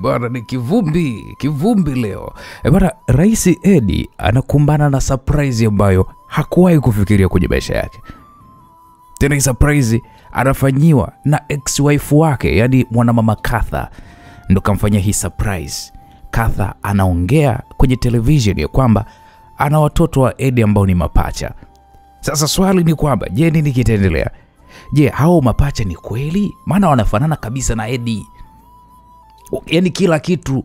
Bwana ni kivumbi leo. Bwana Rais Eddie anakumbana na surprise ambayo hakuwahi kufikiria kwenye maisha yake. Tena hii surprise anafanyiwa na ex-wife wake, yani mwanamama Katha. Ndo kamfanyia hii surprise. Katha anaongea kwenye television ya kwamba ana watoto wa Eddie ambao ni mapacha. Sasa swali ni kwamba, je, nini kitaendelea? Je, hao mapacha ni kweli? Maana wanafanana kabisa na Eddie. Yani kila kitu.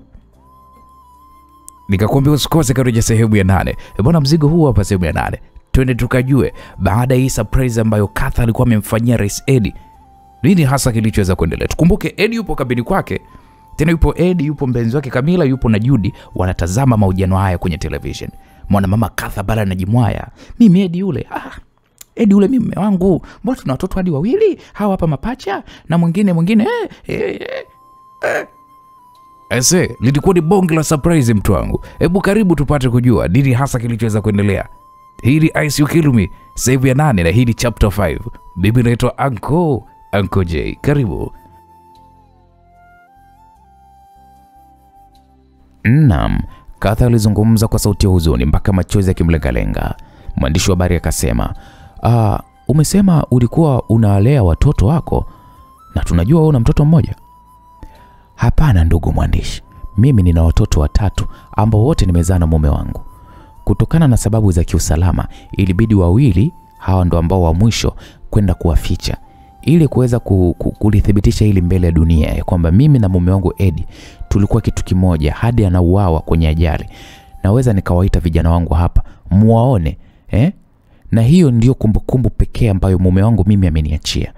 Nikakwambia usikose katika sehemu ya 8. Bwana mzigo huu hapa sehemu ya 8. Twende tukajue baada ya hii surprise ambayo Katha alikuwa amemfanyia Rais Eddie, nini hasa kilichoweza kuendelea. Tukumbuke Eddie yupo kabini kwake. Tena yupo Eddie, yupo mpenzi wake Camilla, yupo na Judy, wanatazama mahojiano haya kwenye television. Mwanamama Katha bala anajimwaya. Mimi Eddie yule. Eddie yule mimi mume wangu. Mbona tuna watoto hadi 2? Hawa hapa mapacha na mwingine. Ese, lilikuwa ni bonge la surprise mtu wangu. Hebu karibu tupate kujua nini hasa kilichoweza kuendelea. Hii ni Ice You Kill Me, sehemu ya 8 na hii ni chapter 5. Bibi naitwa Uncle J. Karibu. Naam, Katha alizungumza kwa sauti ya huzuni mpaka machozi yakimlengalenga. Mwandishi wa habari akasema, umesema ulikuwa unalea watoto wako na tunajua una mtoto mmoja. Hapana ndugu mwandishi, mimi nina watoto 3 ambao wote nimezaa na mume wangu. Kutokana na sababu za kiusalama ilibidi 2 hawa ndo ambao wa mwisho kwenda kuwaficha ili kuweza kulithibitisha hili mbele ya dunia ya kwamba mimi na mume wangu Eddie tulikuwa kitu kimoja hadi anauawa kwenye ajali. Naweza nikawaita vijana wangu hapa muwaone, na hiyo ndio kumbukumbu pekee ambayo mume wangu mimi ameniachia.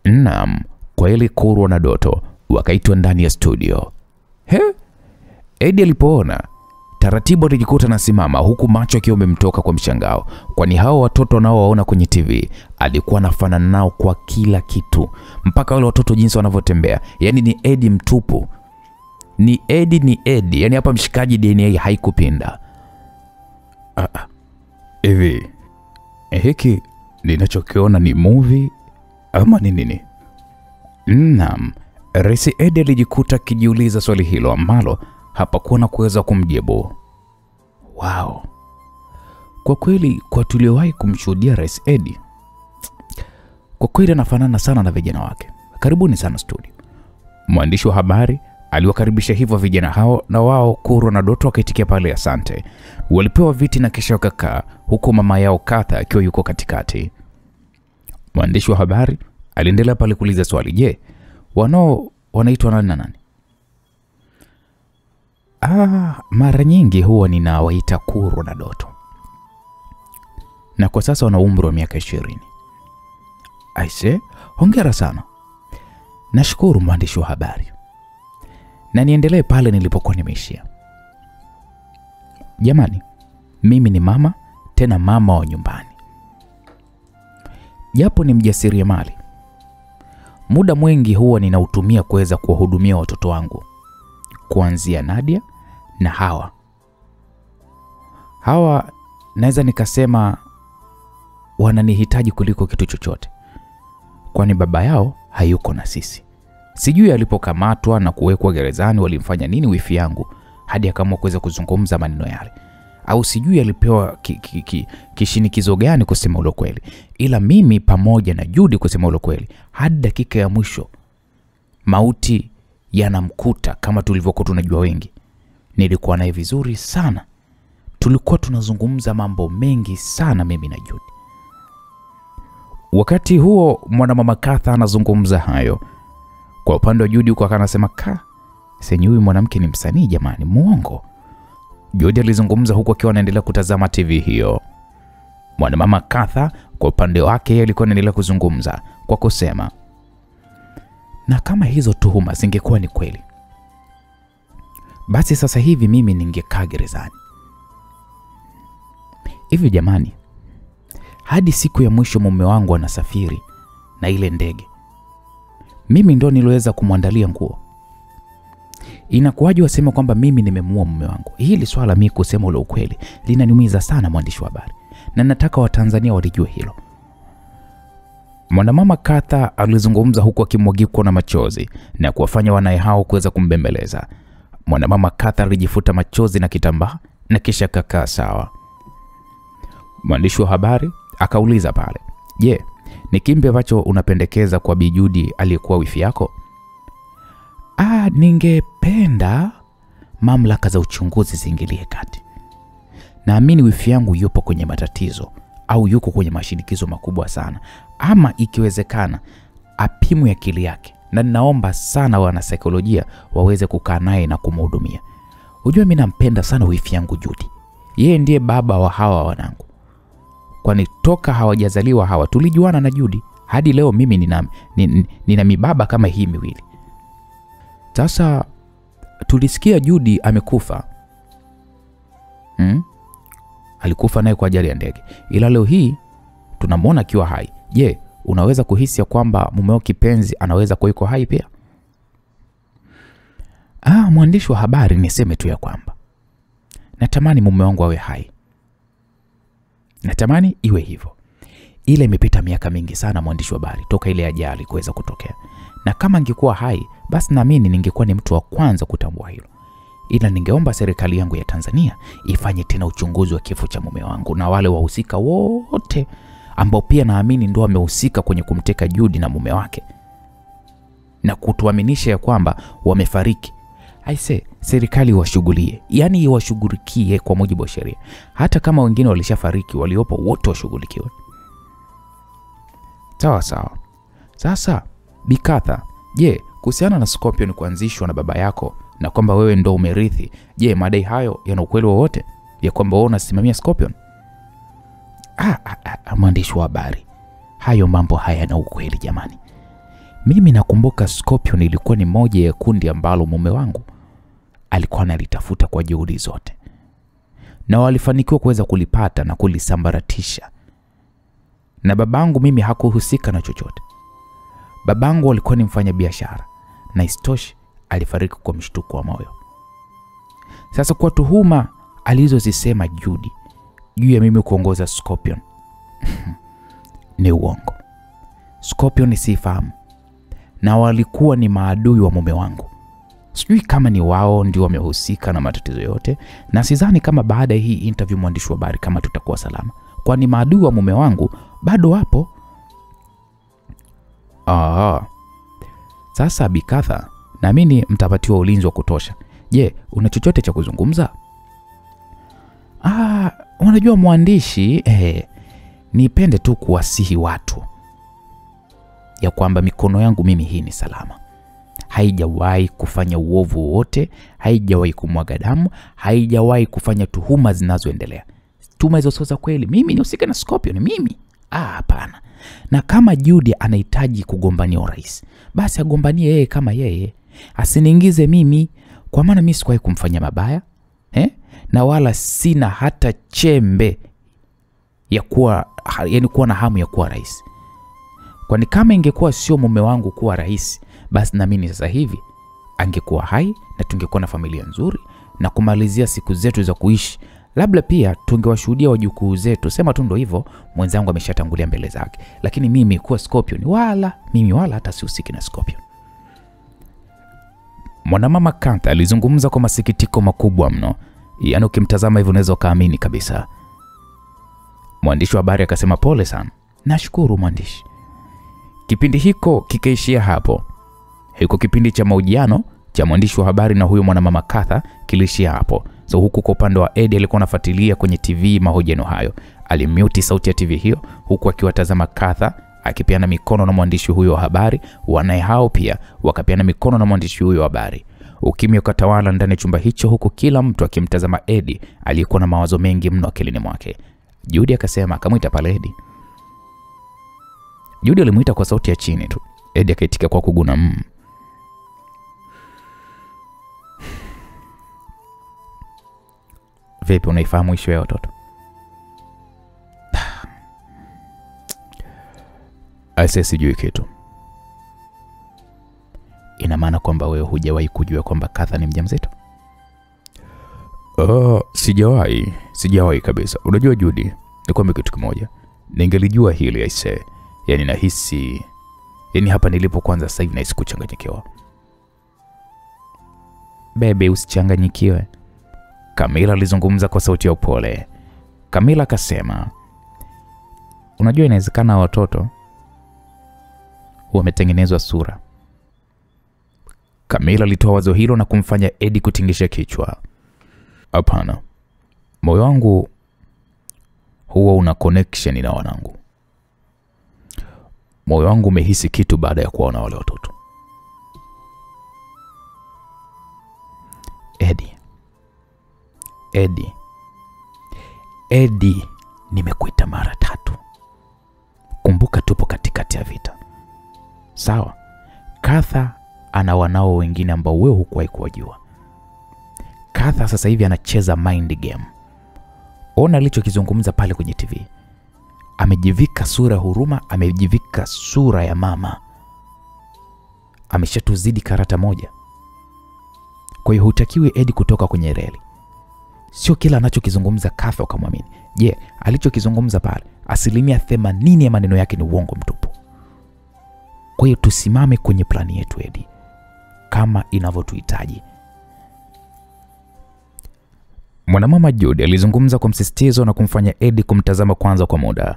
Naam, kwa ile Kurwa na Doto wakaitwa ndani ya studio. Eddie alipoona taratibu alijikuta anasimama huku macho akiwa yamemtoka kwa mshangao, kwani hao watoto anaowaona kwenye TV alikuwa anafanana nao kwa kila kitu, mpaka wale watoto jinsi wanavyotembea. Yani ni Eddie mtupu. Ni Eddie. Yani hapa mshikaji DNA haikupinda. Hivi hiki ninachokiona ni movie ama ni nini? Naam, Rais Eddie alijikuta kijiuliza swali hilo ambalo hapakuwa na kuweza kumjibu. Wow. Kwa kweli kwa tuliowahi kumshuhudia Rais Eddie, kwa kweli anafanana sana na vijana wake. Karibuni sana studio. Mwandishi wa habari aliwakaribisha hivyo vijana hao, na wao Kurwa na Doto wakaitikia pale asante. Walipewa viti na kisha wakakaa, huko mama yao Katha akiwa yuko katikati. Mwandishi wa habari aliendelea pale kuuliza swali, je, wanaitwa nani na nani? Mara nyingi huwa ninawaita Kurwa na Doto, na kwa sasa wana umri wa miaka 20. Aise, hongera sana. Nashukuru mwandishi wa habari. Na niendelee pale nilipokuwa nimeishia. Jamani, mimi ni mama, tena mama wa nyumbani. Japo ni mjasiriamali, muda mwingi huwa ninautumia kuweza kuwahudumia watoto wangu, kuanzia Nadia na Hawa naweza nikasema wananihitaji kuliko kitu chochote, kwani baba yao hayuko na sisi. Sijui alipokamatwa na kuwekwa gerezani walimfanya nini wifi yangu hadi akaamua kuweza kuzungumza maneno yale, au sijui alipewa kishinikizo gani kusema ule kweli. Ila mimi pamoja na Judy kusema ule kweli, hadi dakika ya mwisho mauti yanamkuta kama tulivyokuwa tunajua wengi. Nilikuwa naye vizuri sana. Tulikuwa tunazungumza mambo mengi sana mimi na Judy. Wakati huo mwanamama Katha anazungumza hayo, kwa upande wa Judy huko akanasema, huyu mwanamke ni msanii jamani, muongo. Judy alizungumza huko akiwa anaendelea kutazama TV hiyo. Mwanamama Katha kwa upande wake yeye alikuwa anaendelea kuzungumza kwa kusema, na kama hizo tuhuma zingekuwa ni kweli, basi sasa hivi mimi ningekaa gerezani. Hivi jamani, hadi siku ya mwisho mume wangu anasafiri na ile ndege, mimi ndo niliweza kumwandalia nguo. Inakuwaje wasema kwamba mimi nimemuua mume wangu? Hili swala mimi kusema ule ukweli linaniumiza sana mwandishi wa habari, na nataka Watanzania walijue hilo. Mwanamama Katha alizungumza huku akimwagikwa na machozi na kuwafanya wanae hao kuweza kumbembeleza. Mwanamama Katha alijifuta machozi na kitambaa na kisha kakaa sawa. Mwandishi wa habari akauliza pale, "Je, ni kipi ambacho unapendekeza kwa Bi Judy aliyekuwa wifi yako?" Ningependa mamlaka za uchunguzi ziingilie kati. Naamini wifi yangu yupo kwenye matatizo au yuko kwenye mashinikizo makubwa sana. Ama ikiwezekana apimwe akili yake. Na ninaomba sana wana saikolojia waweze kukaa naye na kumhudumia. Unajua mimi nampenda sana wifi yangu Judy. Yeye ndiye baba wa hawa wanangu. Kwani toka hawajazaliwa hawa tulijuana na Judy. Hadi leo mimi nina mibaba kama hii miwili. Sasa tulisikia Judy amekufa. Alikufa naye kwa ajali ya ndege. Ila leo hii tunamwona akiwa hai. Je, unaweza kuhisi ya kwamba mumeo kipenzi anaweza kuwa yuko hai pia? Mwandishi wa habari, niseme tu ya kwamba natamani mume wangu awe hai. Natamani iwe hivyo. Ila imepita miaka mingi sana mwandishi wa habari toka ile ajali kuweza kutokea. Na kama angekuwa hai, basi naamini ningekuwa ni mtu wa kwanza kutambua hilo. Ila ningeomba serikali yangu ya Tanzania ifanye tena uchunguzi wa kifo cha mume wangu na wale wahusika wote ambao pia naamini ndio wamehusika kwenye kumteka Judy na mume wake na kutuaminisha ya kwamba wamefariki. Serikali washughulie, yani iwashughulikie kwa mujibu wa sheria. Hata kama wengine walishafariki, waliopo wote washughulikiwe. Sawa. Sasa Bi Katha, je, kuhusiana na Scorpion kuanzishwa na baba yako na kwamba wewe ndo umerithi, je, madai hayo yana ukweli wowote ya kwamba wewe unasimamia Scorpion? Mwandishi wa habari, hayo mambo hayana ukweli jamani. Mimi nakumbuka Scorpion ilikuwa ni moja ya kundi ambalo mume wangu alikuwa analitafuta kwa juhudi zote. Na walifanikiwa kuweza kulipata na kulisambaratisha. Na babangu mimi hakuhusika na chochote. Babangu alikuwa ni mfanya biashara na istoshi alifariki kwa mshtuko wa moyo. Sasa kwa tuhuma alizozisema Judy juu ya mimi kuongoza Scorpion ni uongo. Scorpion sifahamu. Na walikuwa ni maadui wa mume wangu. Sijui kama ni wao ndio wamehusika na matatizo yote, na sidhani kama baada ya hii interview mwandishi wa habari kama tutakuwa salama. Kwani maadui wa mume wangu bado wapo. Sasa Bi Katha, naamini mtapatiwa ulinzi wa kutosha. Je, una chochote cha kuzungumza? Unajua mwandishi, nipende tu kuwasihi watu ya kwamba mikono yangu mimi hii ni salama. Haijawahi kufanya uovu wote, haijawahi kumwaga damu, haijawahi kufanya tuhuma zinazoendelea. Tuhuma hizo sio za kweli. Mimi nihusika na Scorpion mimi? Hapana. Na kama Judy anahitaji kugombania urais, basi agombanie yeye kama yeye. Asiniingize mimi, kwa maana mimi sikuwahi kumfanya mabaya. Na wala sina hata chembe ya kuwa na hamu ya kuwa rais. Kwani kama ingekuwa sio mume wangu kuwa rais, basi na mimi sasa hivi angekuwa hai na tungekuwa na familia nzuri na kumalizia siku zetu za kuishi. Labda pia tungewashuhudia wajukuu zetu. Sema tu ndo hivyo, mwenzangu ameshatangulia mbele zake. Lakini mimi kuwa Scorpion wala hata sihusiki na Scorpion. Mwanamama Katha alizungumza kwa masikitiko makubwa mno. Yaani ukimtazama hivyo unaweza kaamini kabisa. Mwandishi wa habari akasema, "Pole sana." "Nashukuru mwandishi." Kipindi hiko kikaishia hapo. Hiko kipindi cha mahojiano cha mwandishi wa habari na huyo mwanamama Katha kilishia hapo. So huku kwa upande wa Eddie alikuwa anafuatilia kwenye TV mahojiano hayo. Alimute sauti ya TV hiyo huku akiwatazama Katha akipeana mikono na mwandishi huyo wa habari. Wanae hao pia wakapeana mikono na mwandishi huyo wa habari. Ukimya ukatawala ndani ya chumba hicho huku kila mtu akimtazama Eddie aliyekuwa na mawazo mengi mno akilini mwake. Judy akasema, akamuita pale Eddie. Judy alimuita kwa sauti ya chini tu. Eddie akaitika kwa kuguna. Vipi, unaifahamu ishu ya watoto? Aise, sijui kitu. Ina maana kwamba wewe hujawahi kujua kwamba Katha ni mjamzito? Sijawahi kabisa. Unajua Judy, nikwambie kitu kimoja. Ningelijua hili aise, Yaani nahisi, yaani hapa nilipo kwanza sasa hivi nahisi kuchanganyikiwa. Bebe, usichanganyikiwe, Camilla alizungumza kwa sauti ya upole. Camilla akasema, unajua inawezekana watoto wametengenezwa sura. Camilla alitoa wazo hilo na kumfanya Eddie kutingisha kichwa. Hapana, moyo wangu huwa una connection na wanangu. Moyo wangu umehisi kitu baada ya kuona wale watoto. Eddie, nimekuita mara 3. Kumbuka tupo katikati ya vita. Sawa? Katha ana wanao wengine ambao wewe hukuwahi kuwajua. Katha sasa hivi anacheza mind game. Ona alichokizungumza pale kwenye TV. Amejivika sura huruma, amejivika sura ya mama. Ameshatuzidi karata moja. Kwa hiyo hutakiwi Eddie kutoka kwenye reli. Sio kila anachokizungumza Katha ukamwamini. Je, alichokizungumza pale 80% ya maneno yake ni uongo mtupu. Kwa hiyo tusimame kwenye plani yetu Eddie, kama inavyotuhitaji. Mwanamama Judy alizungumza kwa msisitizo na kumfanya Eddie kumtazama kwanza kwa muda.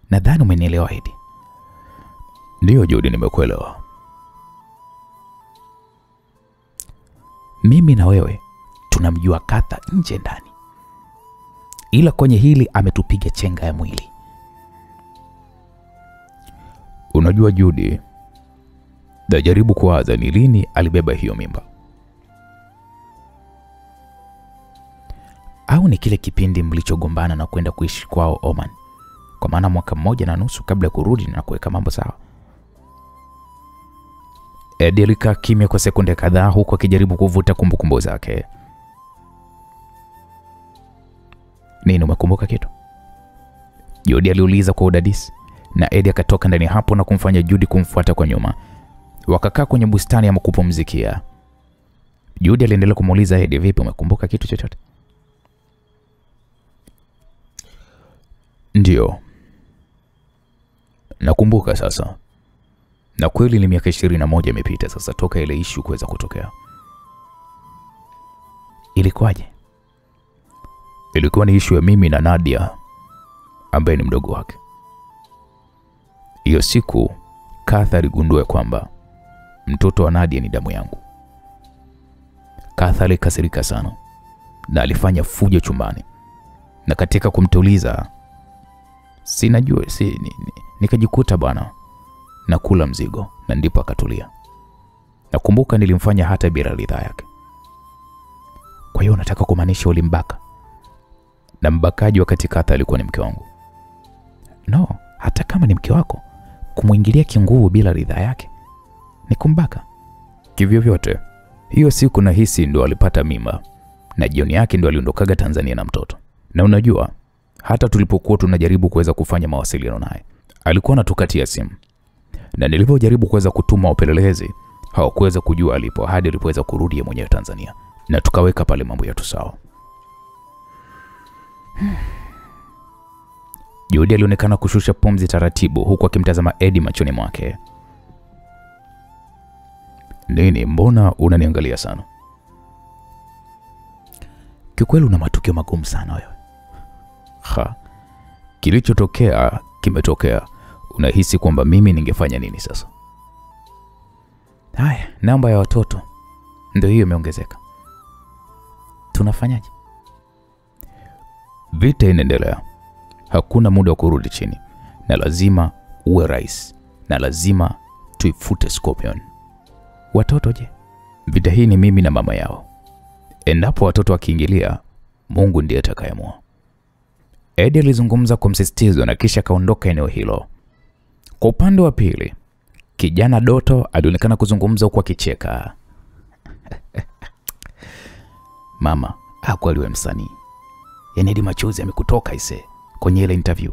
Nadhani umenielewa Eddie. Ndio Judy, nimekuelewa. Mimi na wewe tunamjua Katha nje ndani. Ila kwenye hili ametupiga chenga ya mwili. Unajua Judy, najaribu kuwaza ni lini alibeba hiyo mimba. Au ni kile kipindi mlichogombana na kwenda kuishi kwao Oman, kwa maana 1.5 kabla ya kurudi na kuweka mambo sawa. Eddie alikaa kimya kwa sekunde kadhaa huku akijaribu kuvuta kumbukumbu zake. Nini, umekumbuka kitu? Judy aliuliza kwa udadisi, na Eddie akatoka ndani hapo na kumfanya Judy kumfuata kwa nyuma. Wakakaa kwenye bustani ya kupumzikia. Judy aliendelea kumuuliza Eddie, vipi, umekumbuka kitu chochote? Ndio, nakumbuka sasa. Na kweli ni miaka 21 imepita sasa toka ile issue kuweza kutokea. Ilikuwaje? Ilikuwa ni issue ya mimi na Nadia ambaye ni mdogo wake. Hiyo siku Katha aligundua kwamba mtoto wa Nadia ni damu yangu. Katha alikasirika sana na alifanya fujo chumbani. Na katika kumtuliza, nikajikuta bwana na kula mzigo, na ndipo akatulia. Nakumbuka nilimfanya hata bila ridhaa yake. Kwa hiyo nataka kumaanisha ulimbaka? Na mbakaji wakati Katha alikuwa ni mke wangu? No, hata kama ni mke wako, kumuingilia kinguvu bila ridhaa yake ni kumbaka. Kivyo vyote, hiyo siku nahisi ndo alipata mimba, na jioni yake ndo aliondokaga Tanzania na mtoto. Na unajua, hata tulipokuwa tunajaribu kuweza kufanya mawasiliano naye, alikuwa anatukatia simu. Na nilipojaribu kuweza kutuma upelelezi, hawakuweza kujua alipo hadi alipoweza kurudi mwenyewe Tanzania, na tukaweka pale mambo yetu sawa. Judy alionekana kushusha pumzi taratibu huku akimtazama Eddie machoni mwake. Nini, mbona unaniangalia sana? Kikweli una matukio magumu sana wewe. Kilichotokea kimetokea. Unahisi kwamba mimi ningefanya nini sasa? Haya, namba ya watoto ndio hiyo imeongezeka. Tunafanyaje? Vita inaendelea. Hakuna muda wa kurudi chini. Na lazima uwe rais. Na lazima tuifute Scorpion. Watoto je? Vita hii ni mimi na mama yao. Endapo watoto wakiingilia, Mungu ndiye atakayeamua. Eddie alizungumza kwa msisitizo na kisha kaondoka eneo hilo. Kwa upande wa pili, kijana Doto alionekana kuzungumza huku akicheka. Mama, hakuwa wewe msanii. Yaani hadi machozi yamekutoka ise kwenye ile interview.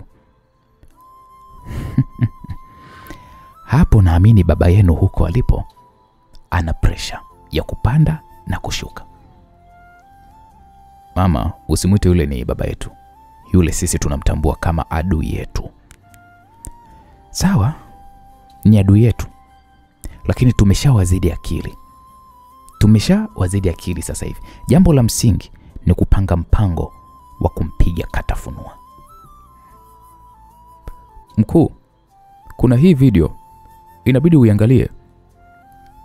Hapo naamini baba yenu huko alipo ana pressure ya kupanda na kushuka. Mama, usimuite yule ni baba yetu. yule sisi tunamtambua kama adui yetu. Sawa, ni adui yetu, lakini tumeshawazidi akili sasa hivi. Jambo la msingi ni kupanga mpango wa kumpiga katafunua. Mkuu, kuna hii video inabidi uiangalie.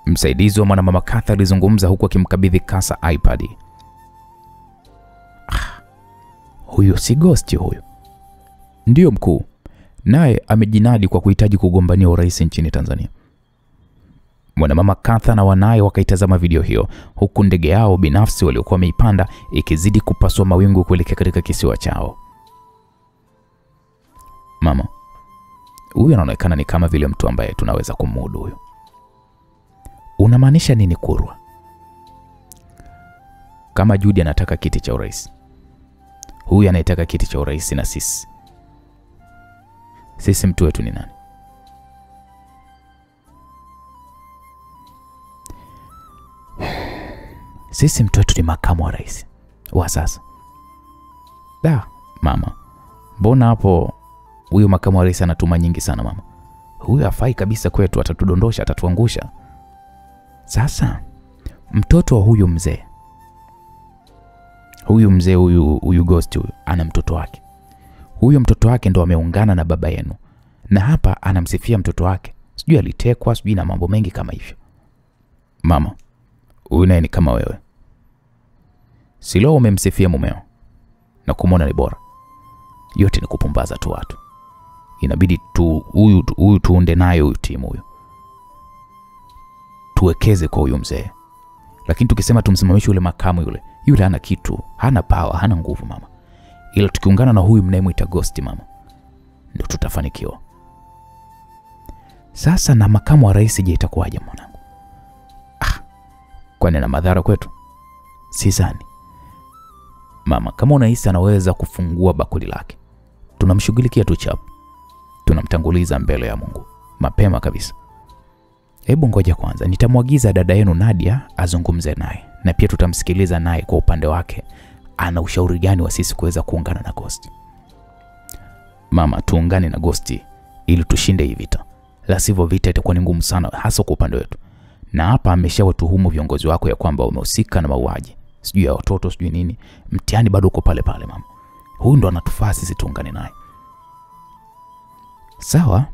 Msaidizi wa mwanamama Katha alizungumza huku akimkabidhi Kasa iPad. Huyo si Ghost huyo? Ndiyo mkuu, naye amejinadi kwa kuhitaji kugombania urais nchini Tanzania. Mwanamama Katha na wanaye wakaitazama video hiyo huku ndege yao binafsi waliokuwa wameipanda ikizidi kupasua mawingu kuelekea katika kisiwa chao. Mama, huyu anaonekana ni kama vile mtu ambaye tunaweza kumudu huyo. Unamaanisha nini Kurwa? Kama Judy anataka kiti cha urais, huyu anayetaka kiti cha urais, na sisi mtu wetu ni nani? Sisi mtu wetu ni makamu wa rais wa sasa. Mama, mbona hapo huyu makamu wa rais anatuma nyingi sana mama? Huyu hafai kabisa kwetu, atatudondosha, atatuangusha. Sasa mtoto wa huyu mzee huyu Ghost huyu ana mtoto wake. Huyo mtoto wake ndo ameungana na baba yenu, na hapa anamsifia mtoto wake, sijui alitekwa, sijui na mambo mengi kama hivyo. Mama, huyu naye ni kama wewe. Silo umemsifia mumeo na kumwona ni bora. Yote ni kupumbaza tu watu. Inabidi huyu tuunde naye huyu timu huyu. Tuwekeze kwa huyu mzee. Lakini tukisema tumsimamishe yule makamu yule hana kitu, hana power, hana nguvu mama. Ila tukiungana na huyu mnayemuita Ghost mama, ndio tutafanikiwa. Sasa na makamu wa rais je, itakuwaje mwanangu? Kwani na madhara kwetu? Sidhani. Mama, kama unahisi anaweza kufungua bakuli lake, tunamshughulikia tu chap. Tunamtanguliza mbele ya Mungu mapema kabisa. Hebu ngoja kwanza, nitamwagiza dada yenu Nadia azungumze naye, na pia tutamsikiliza naye kwa upande wake ana ushauri gani wa sisi kuweza kuungana na Ghost. Mama, tuungane na Ghost ili tushinde hii vita. La sivyo vita itakuwa ni ngumu sana, hasa kwa upande wetu. Na hapa ameshawatuhumu viongozi wako ya kwamba umehusika na mauaji, sijui ya watoto, sijui nini. Mtihani bado uko pale pale mama. Huyu ndo anatufaa sisi tuungane naye. Sawa?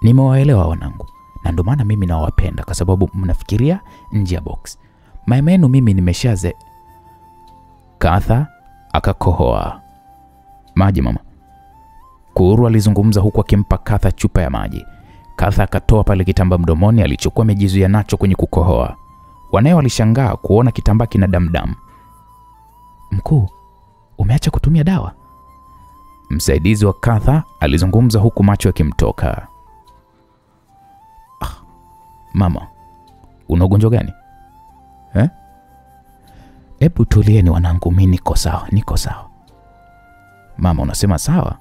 Nimewaelewa wanangu. Na ndio maana mimi nawapenda, kwa sababu mnafikiria nje ya box. Mama yenu mimi nimeshaze. Katha akakohoa. Maji mama. Kurwa alizungumza huku akimpa Katha chupa ya maji. Katha akatoa pale kitambaa mdomoni alichokuwa amejizuia nacho kwenye kukohoa. Wanae walishangaa kuona kitambaa kina damdamu. Mkuu, umeacha kutumia dawa? Msaidizi wa Katha alizungumza huku macho yakimtoka. Mama, una ugonjwa gani? Hebu tulieni wanangu, mimi niko sawa. Mama, unasema sawa?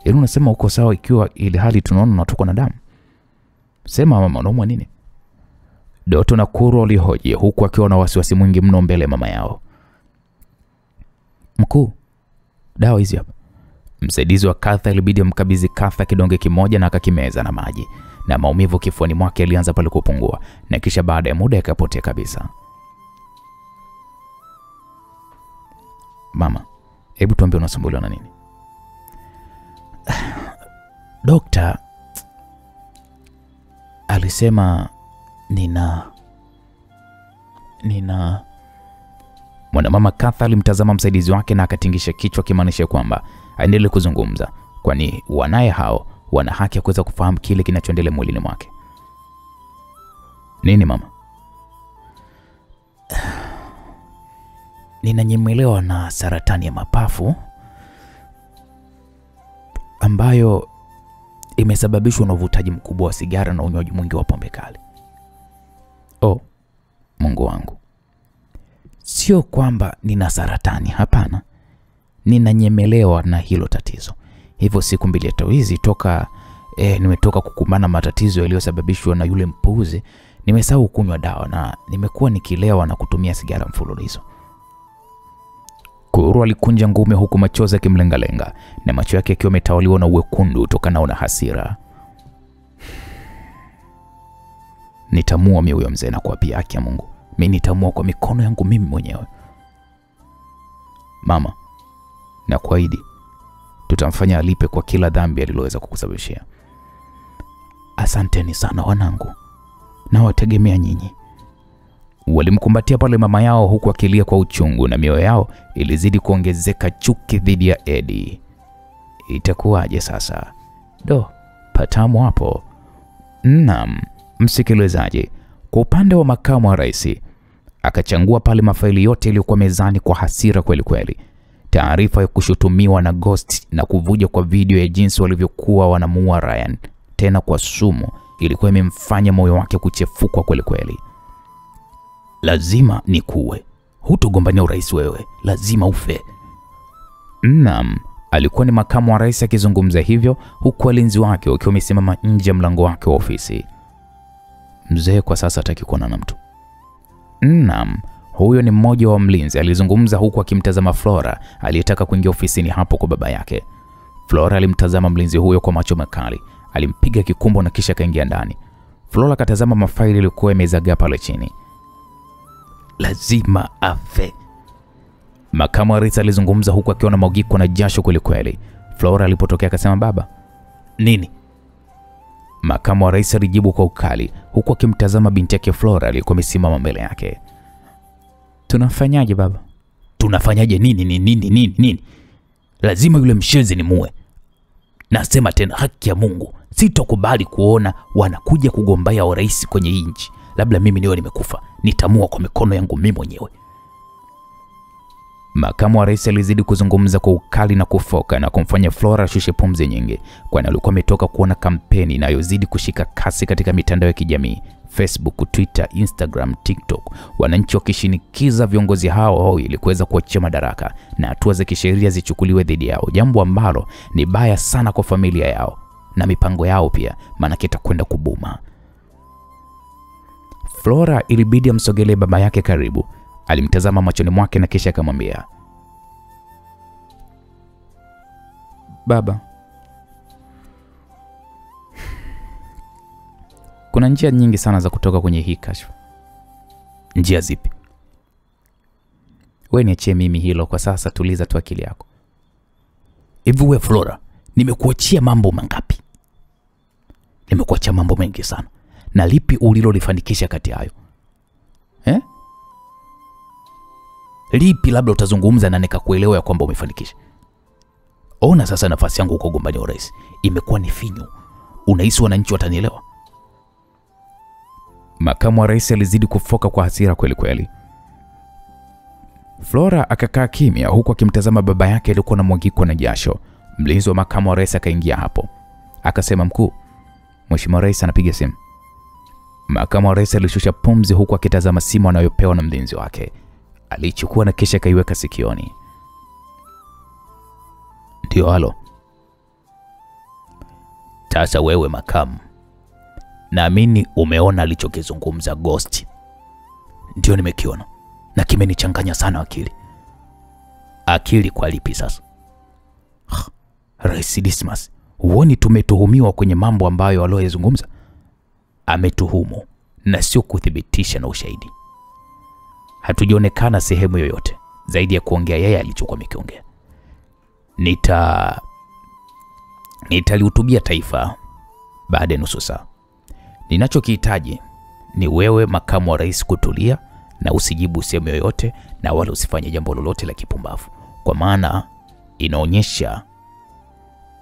Yaani unasema uko sawa ikiwa ile hali tunaona unatokwa na damu? Sema mama, unaumwa nini? Doto na Kurwa walihoji huku akiwa na wasiwasi mwingi mno mbele mama yao. Mkuu, dawa hizi hapa. Msaidizi wa Katha ilibidi amkabidhi Katha kidonge kimoja na akakimeza na maji, na maumivu kifuani mwake yalianza pale kupungua, na kisha baada ya muda yakapotea kabisa. Mama, hebu tuambie unasumbuliwa na nini? Dokta alisema nina Mwanamama Katha alimtazama msaidizi wake na akatingisha kichwa kimaanisha kwamba aendelee kuzungumza, kwani wanaye hao wana haki ya kuweza kufahamu kile kinachoendelea mwilini mwake. Nini mama? Ninanyemelewa na saratani ya mapafu ambayo imesababishwa na uvutaji mkubwa wa sigara na unywaji mwingi wa pombe kali. Oh, Mungu wangu. Sio kwamba nina saratani, hapana. Ninanyemelewa na hilo tatizo. Hivyo siku mbili hizi toka nimetoka kukumbana matatizo yaliyosababishwa na yule mpuuzi, nimesahau kunywa dawa na nimekuwa nikilewa na kutumia sigara mfululizo. Kuru alikunja ngumi huku machozi yakimlengalenga na macho yake yakiwa yametawaliwa na uwekundu utokanao na hasira. Nitamua mimi huyo mzee na kuapia haki ya Mungu. Mimi nitamua kwa mikono yangu mimi mwenyewe. Mama, na kuahidi tutamfanya alipe kwa kila dhambi aliloweza kukusababishia. Asanteni sana wanangu. Na wategemea nyinyi. Walimkumbatia pale mama yao huku akilia kwa uchungu na mioyo yao ilizidi kuongezeka chuki dhidi ya Eddie. Itakuwaje sasa? Patamu hapo. Naam, msikilizaji, kwa upande wa makamu wa rais, akachangua pale mafaili yote yaliyokuwa mezani kwa hasira kweli kweli. Taarifa ya kushutumiwa na Ghost na kuvuja kwa video ya jinsi walivyokuwa wanamuua Ryan tena kwa sumu ilikuwa imemfanya moyo wake kuchefuka kweli kweli. Lazima nikuue. Hutogombania urais wewe, lazima ufe. Naam, alikuwa ni makamu wa rais akizungumza hivyo huku walinzi wake wakiwa wamesimama nje ya mlango wake wa ofisi. Mzee kwa sasa hataki kuona na mtu. Naam, huyo ni mmoja wa mlinzi alizungumza huku akimtazama Flora aliyetaka kuingia ofisini hapo kwa baba yake. Flora alimtazama mlinzi huyo kwa macho makali, alimpiga kikumbo na kisha kaingia ndani. Flora akatazama mafaili yaliokuwa yamezagaa pale chini. Lazima afe. Makamu wa rais alizungumza huku akiwa na mwagiko na jasho kweli kweli. Flora alipotokea akasema, baba. Nini? Makamu wa rais alijibu kwa ukali huku akimtazama binti yake Flora aliyekuwa amesimama mbele yake. Tunafanyaje baba? Tunafanyaje nini? Lazima yule mshezi ni muue. Nasema tena, haki ya Mungu, sitokubali kuona wanakuja kugombea urais kwenye nchi. Labda mimi niwe nimekufa, nitamua kwa mikono yangu mimi mwenyewe. Makamu wa rais alizidi kuzungumza kwa ukali na kufoka na kumfanya Flora ashushe pumzi nyingi, kwani alikuwa ametoka kuona kampeni inayozidi kushika kasi katika mitandao ya kijamii, Facebook, Twitter, Instagram, TikTok, wananchi wakishinikiza viongozi hao ili kuweza kuachia madaraka na hatua za kisheria zichukuliwe dhidi yao, jambo ambalo ni baya sana kwa familia yao na mipango yao pia, maana kitakwenda kubuma. Flora ilibidi amsogelee baba yake karibu. Alimtazama machoni mwake na kisha akamwambia, baba, kuna njia nyingi sana za kutoka kwenye hii kashfa. Njia zipi? Wewe niachie mimi hilo kwa sasa, tuliza tu akili yako. Hivi wewe Flora, nimekuachia mambo mangapi? Nimekuachia mambo mengi sana. Na lipi ulilolifanikisha kati hayo? Lipi labda utazungumza na nikakuelewa ya kwamba umefanikisha? Ona sasa nafasi yangu uko gombani urais imekuwa ni finyu. Unahisi wananchi watanielewa? Makamu wa rais alizidi kufoka kwa hasira kweli kweli. Flora akakaa kimya huku akimtazama baba yake aliyekuwa na mwagiko na jasho. Mlinzi wa makamu wa rais akaingia hapo. Akasema, mkuu, Mheshimiwa rais anapiga simu. Makamu wa rais alishusha pumzi huku akitazama simu anayopewa na mlinzi wake. Alichukua na kisha kaiweka sikioni. Ndio, halo. Sasa wewe makamu, naamini umeona alichokizungumza Ghost. Ndio nimekiona na kimenichanganya sana akili. Akili kwa lipi sasa? Rais Dismas, huoni tumetuhumiwa kwenye mambo ambayo aliyozungumza? Ametuhumu na sio kuthibitisha na ushahidi. Hatujaonekana sehemu yoyote zaidi ya kuongea yeye alichokuwa amekiongea. Nitalihutubia taifa baada ya nusu saa. Ninachokihitaji ni wewe makamu wa rais kutulia na usijibu sehemu yoyote na wala usifanye jambo lolote la kipumbavu, kwa maana inaonyesha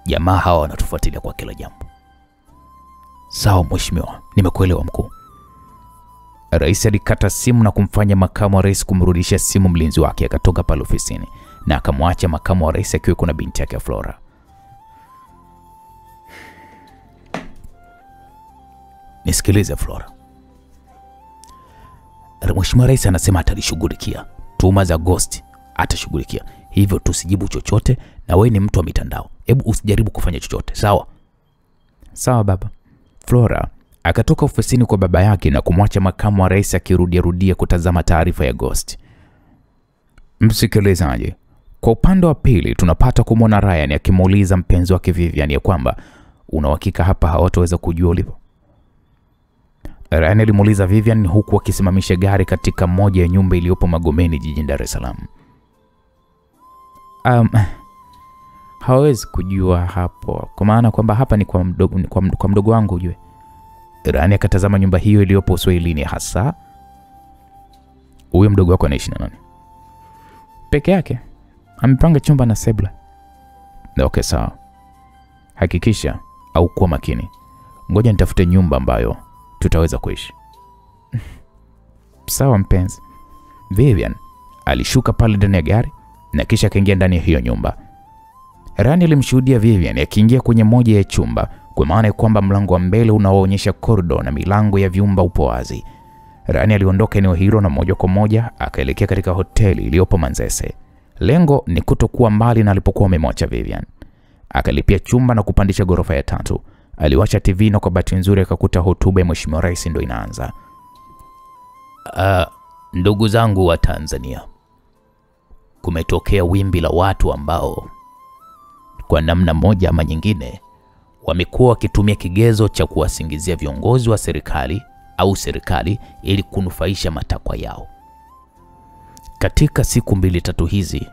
jamaa hawa wanatufuatilia kwa kila jambo. Sawa mheshimiwa, nimekuelewa mkuu. Rais alikata simu na kumfanya makamu wa rais kumrudishia simu mlinzi wake. Akatoka pale ofisini na akamwacha makamu wa rais akiwa kuna binti yake Flora. Nisikilize Flora. Mheshimiwa rais anasema atalishughulikia tuhuma za Ghost, atashughulikia. Hivyo tusijibu chochote na wewe ni mtu wa mitandao. Hebu usijaribu kufanya chochote, sawa? Sawa baba. Flora akatoka ofisini kwa baba yake na kumwacha makamu wa rais akirudia kutazama taarifa ya Ghost. Msikilizaji, Kwa upande wa pili tunapata kumwona Ryan akimuuliza mpenzi wake Vivian ya kwamba una uhakika hapa hawataweza kujua ulipo. Ryan alimuuliza Vivian huku akisimamisha gari katika moja ya nyumba iliyopo Magomeni jijini Dar es Salaam. Hawezi kujua hapo, kwa maana kwamba hapa ni kwa mdogo wangu ujue. Ryan akatazama nyumba hiyo iliyopo Uswahilini hasa. Huyo mdogo wako anaishi na nani? Peke yake. Amepanga chumba na sebula. Okay, sawa. Hakikisha au kuwa makini. Ngoja nitafute nyumba ambayo tutaweza kuishi. Sawa mpenzi. Vivian alishuka pale ndani ya gari na kisha akaingia ndani ya hiyo nyumba. Rani alimshuhudia Vivian akiingia kwenye moja ya chumba, kwa maana ya kwamba mlango wa mbele unaoonyesha korido na milango ya vyumba upo wazi. Rani aliondoka eneo hilo na moja kwa moja akaelekea katika hoteli iliyopo Manzese. Lengo ni kutokuwa mbali na alipokuwa amemwacha Vivian. Akalipia chumba na kupandisha ghorofa ya 3. Aliwasha TV na kwa bahati nzuri akakuta hotuba ya Mheshimiwa Rais ndio inaanza. Ndugu zangu wa Tanzania, kumetokea wimbi la watu ambao kwa namna moja ama nyingine wamekuwa wakitumia kigezo cha kuwasingizia viongozi wa serikali au serikali ili kunufaisha matakwa yao. Katika siku 2-3 hizi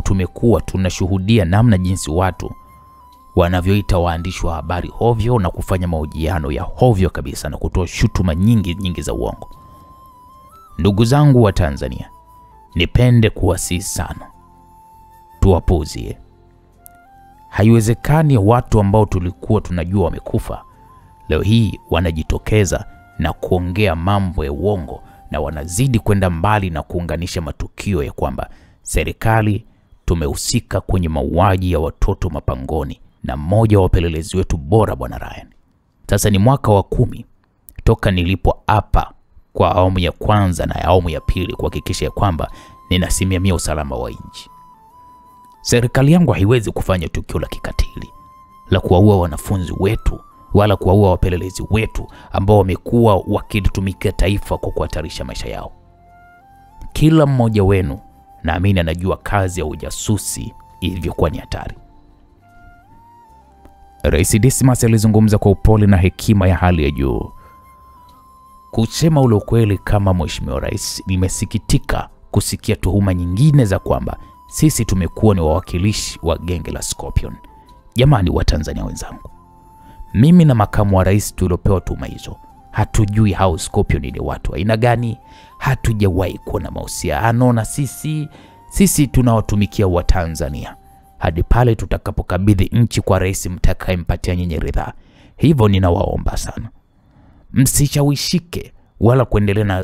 tumekuwa tunashuhudia namna jinsi watu wanavyoita waandishi wa habari hovyo na kufanya mahojiano ya hovyo kabisa na kutoa shutuma nyingi za uongo. Ndugu zangu wa Tanzania, nipende kuwasihi sana, tuwapuzie. Haiwezekani watu ambao tulikuwa tunajua wamekufa leo hii wanajitokeza na kuongea mambo ya uongo, na wanazidi kwenda mbali na kuunganisha matukio ya kwamba serikali tumehusika kwenye mauaji ya watoto mapangoni na mmoja wa wapelelezi wetu bora Bwana Ryan. Sasa ni mwaka wa 10 toka nilipo hapa kwa awamu ya kwanza na awamu ya pili kuhakikisha ya kwamba ninasimamia usalama wa nchi. Serikali yangu haiwezi kufanya tukio la kikatili la kuwaua wanafunzi wetu wala kuwaua wapelelezi wetu ambao wamekuwa wakitumikia taifa kwa kuhatarisha maisha yao. Kila mmoja wenu naamini anajua kazi ya ujasusi ilivyokuwa ni hatari. Rais Dismas alizungumza kwa upole na hekima ya hali ya juu. Kusema ule ukweli, kama Mheshimiwa Rais, nimesikitika kusikia tuhuma nyingine za kwamba sisi tumekuwa ni wawakilishi wa genge la Scorpion. Jamani wa Tanzania wenzangu, mimi na makamu wa rais tuliopewa tuhuma hizo hatujui hao Scorpion ni watu aina gani. Hatujawahi kuona mahusiano na sisi tunawatumikia wa Tanzania hadi pale tutakapokabidhi nchi kwa rais mtakayempatia nyinyi ridhaa. Hivyo ninawaomba sana, msishawishike wala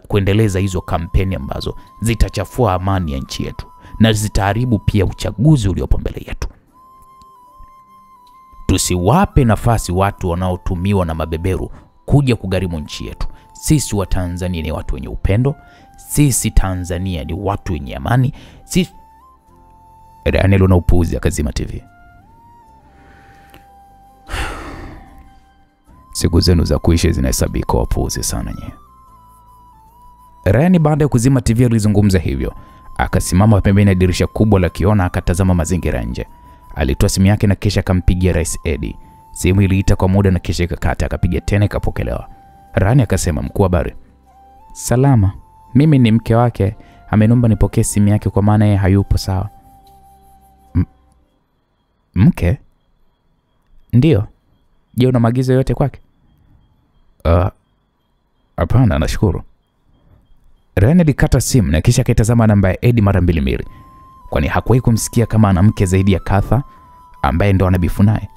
kuendeleza hizo kampeni ambazo zitachafua amani ya nchi yetu na zitaharibu pia uchaguzi uliopo mbele yetu. Tusiwape nafasi watu wanaotumiwa na mabeberu kuja kugharimu nchi yetu. Sisi wa Tanzania ni watu wenye upendo. Sisi Tanzania ni watu wenye amani. Daniel na upuuzi akazima TV. Siku zenu za kuishi zinahesabika, wapuuzi sana nyie. Ryan baada ya kuzima TV alizungumza hivyo. Akasimama pembeni ya dirisha kubwa la kiona akatazama mazingira nje. Alitoa simu yake na kisha akampigia Rais Eddie. Simu iliita kwa muda na kisha ikakata, akapiga tena ikapokelewa. Ryan akasema, mkuu, habari? Salama. Mimi ni mke wake. Ameniomba nipokee simu yake kwa maana yeye hayupo sawa. Mke? Ndio. Je, una maagizo yote kwake? Hapana, nashukuru. Ryan alikata simu na kisha akaitazama namba ya Eddie mara 2, kwani hakuwahi kumsikia kama ana mke zaidi ya Katha ambaye ndo anabifu naye.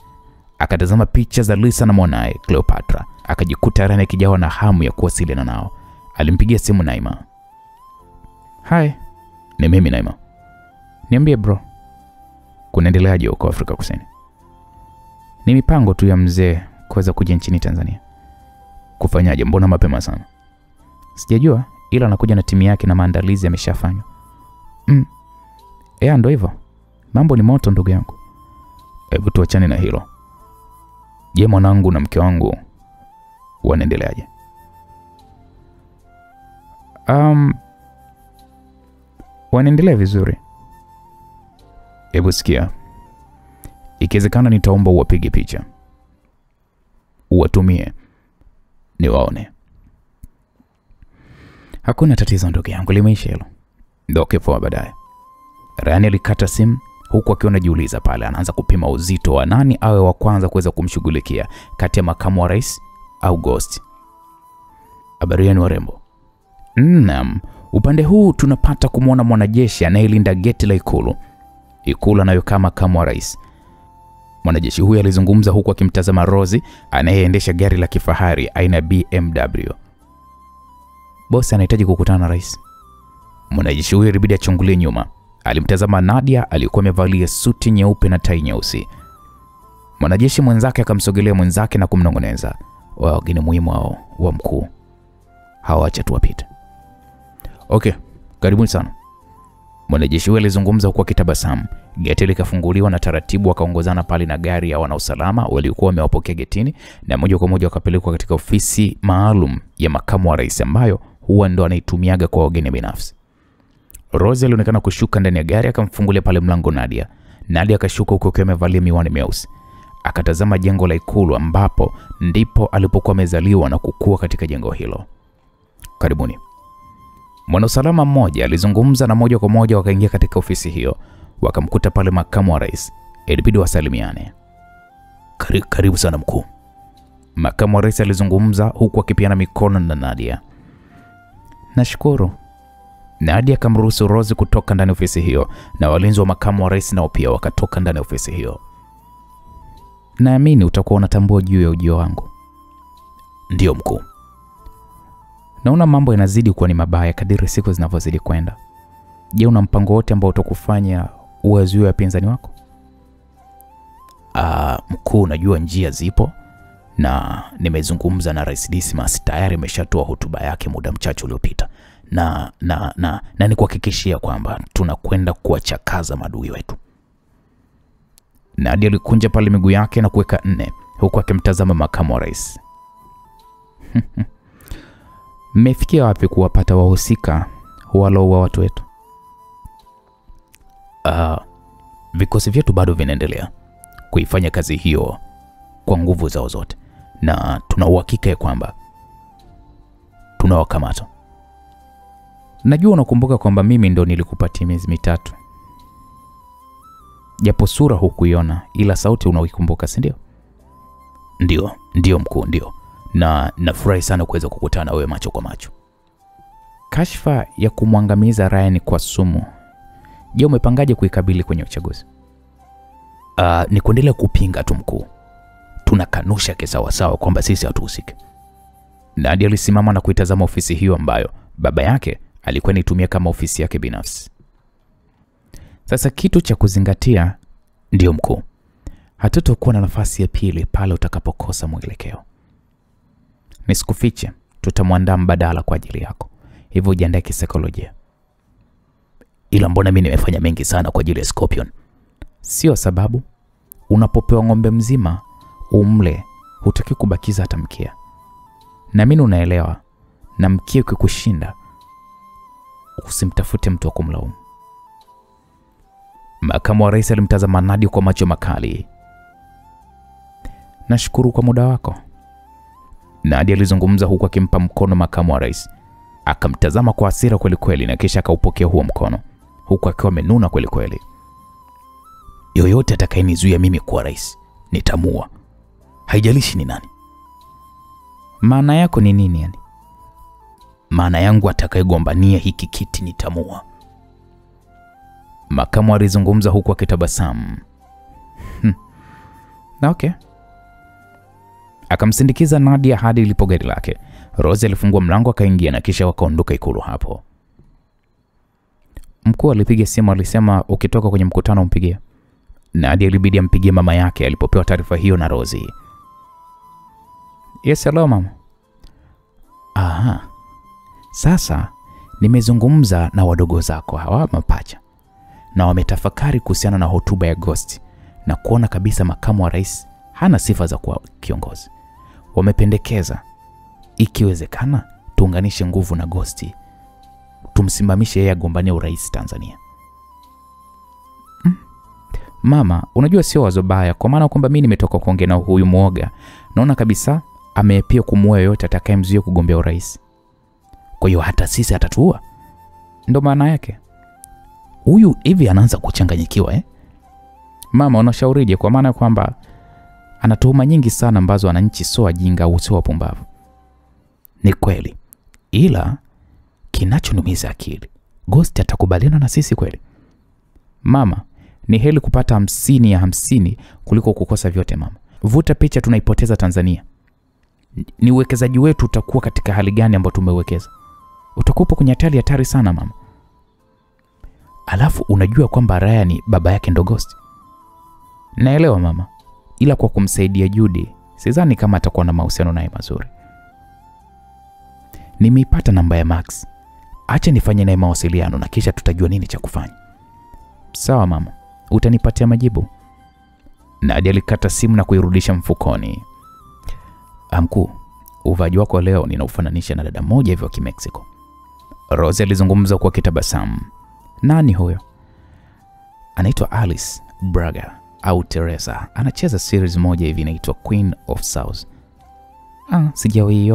Akatazama picha za Lisa na mwanae Cleopatra, akajikuta Ryan akijawa na hamu ya kuwasiliana nao. Alimpigia simu Naima. Hi, ni mimi Naima. Niambie bro, kunaendeleaje huko Afrika Kusini? Ni mipango tu ya mzee kuweza kuja nchini Tanzania. Kufanyaje? Mbona mapema sana? Sijajua, ila anakuja na timu yake na maandalizi yameshafanywa. Ndio hivyo. Mambo ni moto ndugu yangu. Hebu tuachane na hilo. Je, mwanangu na mke wangu wanaendeleaje? Wanaendelea vizuri. Hebu sikia. Ikiwezekana nitaomba uwapige picha. Uwatumie niwaone. Hakuna tatizo ndugu yangu, limeisha hilo. Ndoke poa baadaye. Ryan alikata simu huku akiwa anajiuliza pale anaanza kupima uzito wa nani awe wa kwanza kuweza kumshughulikia kati ya makamu wa rais au Ghost. Habari yenu warembo. Naam, upande huu tunapata kumuona mwanajeshi anayelinda geti la ikulu. Ikulu anayokaa makamu wa rais. Mwanajeshi huyu alizungumza huku akimtazama Rosie anayeendesha gari la kifahari aina BMW. Boss anahitaji kukutana na rais. Mwanajeshi huyu ilibidi achungulie nyuma. Alimtazama Nadia aliyekuwa amevalia suti nyeupe na tai nyeusi. Mwanajeshi mwenzake akamsogelea mwenzake na kumnongoneza, wageni muhimu hao wa mkuu. Hawaacha tu wapite. Okay, karibuni sana. Mwanajeshi huyu alizungumza huku akitabasamu. Geti likafunguliwa na taratibu wakaongozana pale na gari ya wanausalama waliokuwa wamewapokea getini na moja kwa moja wakapelekwa katika ofisi maalum ya makamu wa rais ambayo huwa ndo anaitumiaga kwa wageni binafsi. Rosie alionekana kushuka ndani ya gari akamfungulia pale mlango Nadia. Nadia akashuka huko akiwa amevalia miwani meusi. Akatazama jengo la ikulu ambapo ndipo alipokuwa amezaliwa na kukua katika jengo hilo. Karibuni. Mwanausalama mmoja alizungumza na moja kwa moja wakaingia katika ofisi hiyo. Wakamkuta pale makamu wa rais. Ilibidi wasalimiane. Karibu sana mkuu. Makamu wa rais alizungumza huku akipiana mikono na Nadia. Nashukuru. Nadia akamruhusu Rosie kutoka ndani ya ofisi hiyo na walinzi wa makamu wa rais nao pia wakatoka ndani ya ofisi hiyo. Naamini utakuwa unatambua juu ya ujio wangu. Ndio mkuu. Naona mambo yanazidi kuwa ni mabaya kadiri siku zinavyozidi kwenda. Je, una mpango wote ambao utakufanya uwazuie wapinzani wako? Mkuu, najua njia zipo na nimezungumza na Rais Dismas, tayari ameshatoa hotuba yake muda mchache uliopita. Na nikuhakikishia kwamba tunakwenda kuwachakaza maadui wetu. Nadia alikunja pale miguu yake na kuweka 4 huku akimtazama makamu wa rais. Mmefikia wapi kuwapata wahusika walioua watu wetu? Vikosi vyetu bado vinaendelea kuifanya kazi hiyo kwa nguvu zao zote na tuna uhakika ya kwamba tunawakamata. Najua unakumbuka kwamba mimi ndo nilikupatia miezi 3. Japo sura hukuiona ila sauti unaikumbuka, si ndio? Ndio mkuu, ndio. Na nafurahi sana kuweza kukutana wewe macho kwa macho. Kashfa ya kumwangamiza Ryan kwa sumu. Je, umepangaje kuikabili kwenye uchaguzi? Ni kuendelea kupinga tu mkuu. Tunakanusha kisawasawa kwamba sisi hatuhusiki. Nadia alisimama na kuitazama ofisi hiyo ambayo baba yake alikuwa anitumia kama ofisi yake binafsi. Sasa kitu cha kuzingatia, ndio mkuu, hatutokuwa na nafasi ya pili pale utakapokosa mwelekeo. Nisikufiche, tutamwandaa mbadala kwa ajili yako. Hivyo jiandae kisaikolojia. Ila mbona mimi nimefanya mengi sana kwa ajili ya Scorpion? Sio sababu. Unapopewa ng'ombe mzima umle, hutaki kubakiza hata mkia. Na mimi unaelewa, na mkia ukikushinda usimtafute mtu wa kumlaumu. Makamu wa rais alimtazama Nadia kwa macho makali. Nashukuru kwa muda wako. Nadia alizungumza huku akimpa mkono makamu wa rais. Akamtazama kwa hasira kweli kweli na kisha akaupokea huo mkono huku akiwa amenuna kweli kweli. Yoyote atakayenizuia mimi kuwa rais nitamua. Haijalishi ni nani. Maana yako ni nini yani? Maana yangu atakayegombania hiki kiti nitamua. Makamu alizungumza huku akitabasamu. Na okay. Akamsindikiza Nadia hadi ilipo gari lake. Rosie alifungua mlango akaingia na kisha wakaondoka ikulu hapo. Mkuu alipiga simu, alisema ukitoka kwenye mkutano umpigie. Nadia ilibidi ampigie mama yake alipopewa taarifa hiyo na Rosie. Yes, hello mama. Sasa nimezungumza na wadogo zako hawa mapacha na wametafakari kuhusiana na hotuba ya Ghost na kuona kabisa makamu wa rais hana sifa za kuwa kiongozi. Wamependekeza ikiwezekana tuunganishe nguvu na Ghost tumsimamishe yeye agombanie urais Tanzania. Mama, unajua sio wazo baya, kwa maana kwamba mimi nimetoka kuongea na huyu muoga. Naona kabisa ameapia kumuua yote atakayemzuia kugombea urais. Kwa hiyo hata sisi atatuua. Ndio maana yake. Huyu hivi anaanza kuchanganyikiwa Mama, unashaurije? Kwa maana kwamba ana tuhuma nyingi sana ambazo wananchi sio wajinga au sio wapumbavu. Ni kweli. Ila kinachonumiza akili, Ghost atakubaliana na sisi kweli? Mama, ni heli kupata 50 ya 50 kuliko kukosa vyote mama. Vuta picha tunaipoteza Tanzania. Ni uwekezaji wetu utakuwa katika hali gani ambao tumewekeza? Utakuwa kwenye hatari sana mama. Alafu unajua kwamba Raya ni baba yake ndo Ghost. Naelewa mama. Ila kwa kumsaidia Judy, sidhani kama atakuwa na mahusiano naye mazuri. Nimeipata namba ya Max. Acha nifanye naye mawasiliano na kisha tutajua nini cha kufanya. Sawa mama. Utanipatia majibu. Nadia alikata simu na kuirudisha mfukoni. Mkuu, uvaji wako leo ninaufananisha na dada moja hivyo wa Kimexico. Rose alizungumza kwa kitabasamu. Nani huyo? Anaitwa Alice Braga au Teresa. Anacheza series moja hivi inaitwa Queen of South. Sijawahi.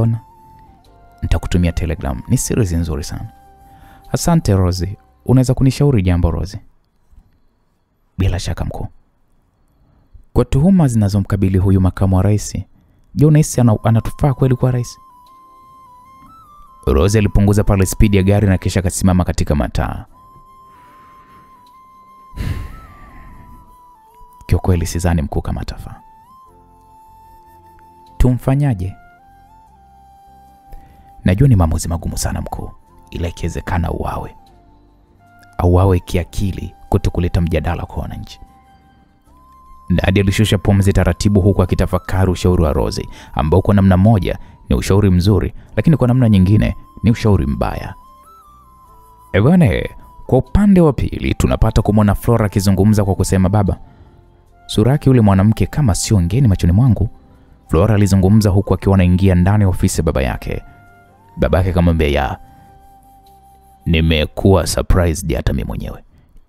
Nitakutumia Telegram. Ni series nzuri sana. Asante Rose. Unaweza kunishauri jambo Rose? Bila shaka mkuu. Kwa tuhuma zinazomkabili huyu makamu wa rais, je, unahisi anatufaa kweli kwa rais? Rose alipunguza pale speed ya gari na kisha akasimama katika mataa. Kwa kweli sidhani mkuu kama atafaa. Tumfanyaje? Najua ni maamuzi magumu sana mkuu, ila ikiwezekana uawe kiakili kutokuleta mjadala kwa wananchi. Nadia alishusha pumzi taratibu huku akitafakari ushauri wa Rose, ambao kwa namna moja ni ushauri mzuri, lakini kwa namna nyingine ni ushauri mbaya. Kwa upande wa pili tunapata kumwona Flora akizungumza kwa kusema, baba, sura yake yule mwanamke kama sio ngeni machoni mwangu. Flora alizungumza huku akiwa anaingia ndani ya ofisi baba yake. Baba yake akamwambia, nimekuwa surprised hata mimi mwenyewe.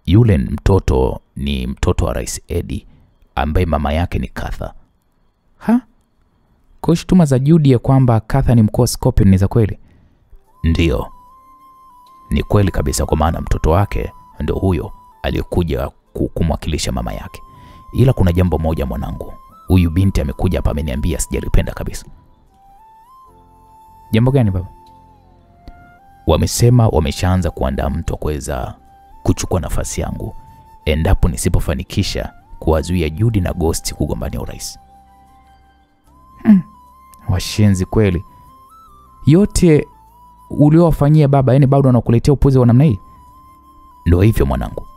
Yule mtoto ni mtoto wa Rais Eddie ambaye mama yake ni Katha. Kwa shutuma za Judy ya kwamba Katha ni mkuu wa Scorpion ni za kweli? Ndio. Ni kweli kabisa, kwa maana mtoto wake ndio huyo aliyekuja kumwakilisha mama yake. Ila kuna jambo moja mwanangu. Huyu binti amekuja hapa ameniambia sijalipenda kabisa. Jambo gani baba? Wamesema wameshaanza kuandaa mtu kuweza kuchukua nafasi yangu endapo nisipofanikisha kuwazuia Judy na Ghost kugombania urais. Washenzi kweli. Yote uliowafanyia baba, bado wanakuletea upuzi wa namna hii? Ndio hivyo mwanangu.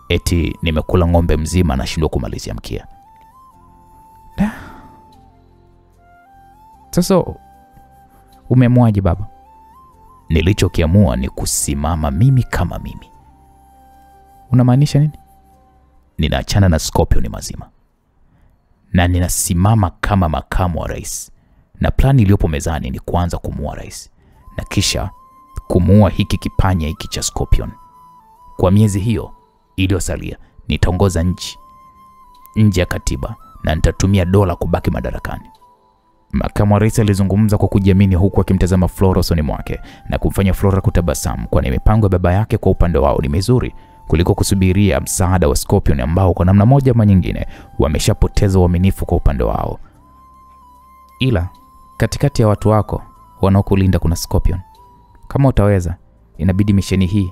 Eti nimekula ng'ombe mzima na shindwa kumalizia mkia. Sasa umeamwaje baba? Nilichokiamua ni kusimama mimi kama mimi. Unamaanisha nini? Ninaachana na Scorpion mazima. Na ninasimama kama makamu wa rais. Na plani iliyopo mezani ni kuanza kumuua rais. Na kisha kumuua hiki kipanya hiki cha Scorpion. Kwa miezi hiyo iliyosalia nitaongoza nchi nje ya katiba na nitatumia dola kubaki madarakani. Makamu wa rais alizungumza kwa kujiamini huku akimtazama Flora usoni mwake na kumfanya Flora kutabasamu, kwani mipango ya baba yake kwa upande wao ni mizuri kuliko kusubiria msaada wa Scorpion ambao kwa namna moja ama nyingine wameshapoteza uaminifu kwa upande wao. Ila katikati ya watu wako wanaokulinda kuna Scorpion. Kama utaweza, inabidi misheni hii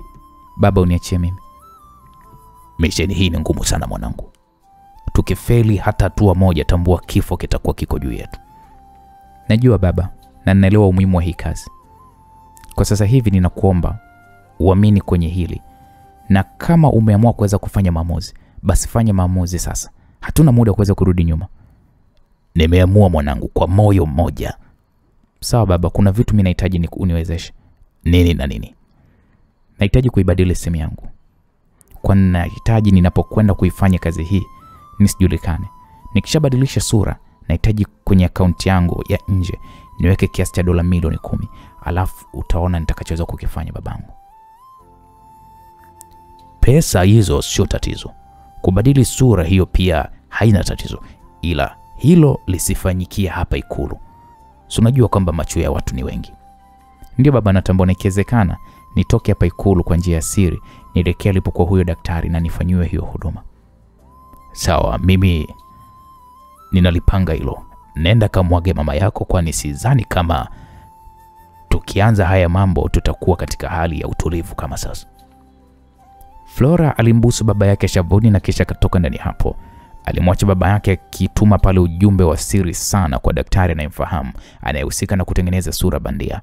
baba uniachie mimi. Misheni hii ni ngumu sana mwanangu. Tukifeli hata hatua moja, tambua kifo kitakuwa kiko juu yetu. Najua baba, na ninaelewa umuhimu wa hii kazi. Kwa sasa hivi ninakuomba uamini kwenye hili. Na kama umeamua kuweza kufanya maamuzi, basi fanya maamuzi sasa. Hatuna muda kuweza kurudi nyuma. Nimeamua mwanangu kwa moyo mmoja. Sawa baba, kuna vitu mimi nahitaji uniwezeshe. Nini na nini? Nahitaji kuibadili simu yangu. Kwa nahitaji ninapokwenda kuifanya kazi hii nisijulikane. Nikishabadilisha sura, nahitaji kwenye akaunti yangu ya nje niweke kiasi cha dola milioni 10. Alafu utaona nitakachoweza kukifanya babangu. Pesa hizo sio tatizo. Kubadili sura hiyo pia haina tatizo. Ila hilo lisifanyikia hapa Ikulu. Si unajua kwamba macho ya watu ni wengi. Ndio baba, natambua ikiwezekana nitoke hapa Ikulu kwa njia ya siri, nielekea alipokuwa huyo daktari na nifanyiwe hiyo huduma. Sawa, mimi ninalipanga hilo. Nenda kamwage mama yako, kwani sidhani kama tukianza haya mambo tutakuwa katika hali ya utulivu kama sasa. Flora alimbusu baba yake shavuni na kisha katoka ndani hapo. Alimwacha baba yake akituma pale ujumbe wa siri sana kwa daktari anayemfahamu, anayehusika na kutengeneza sura bandia.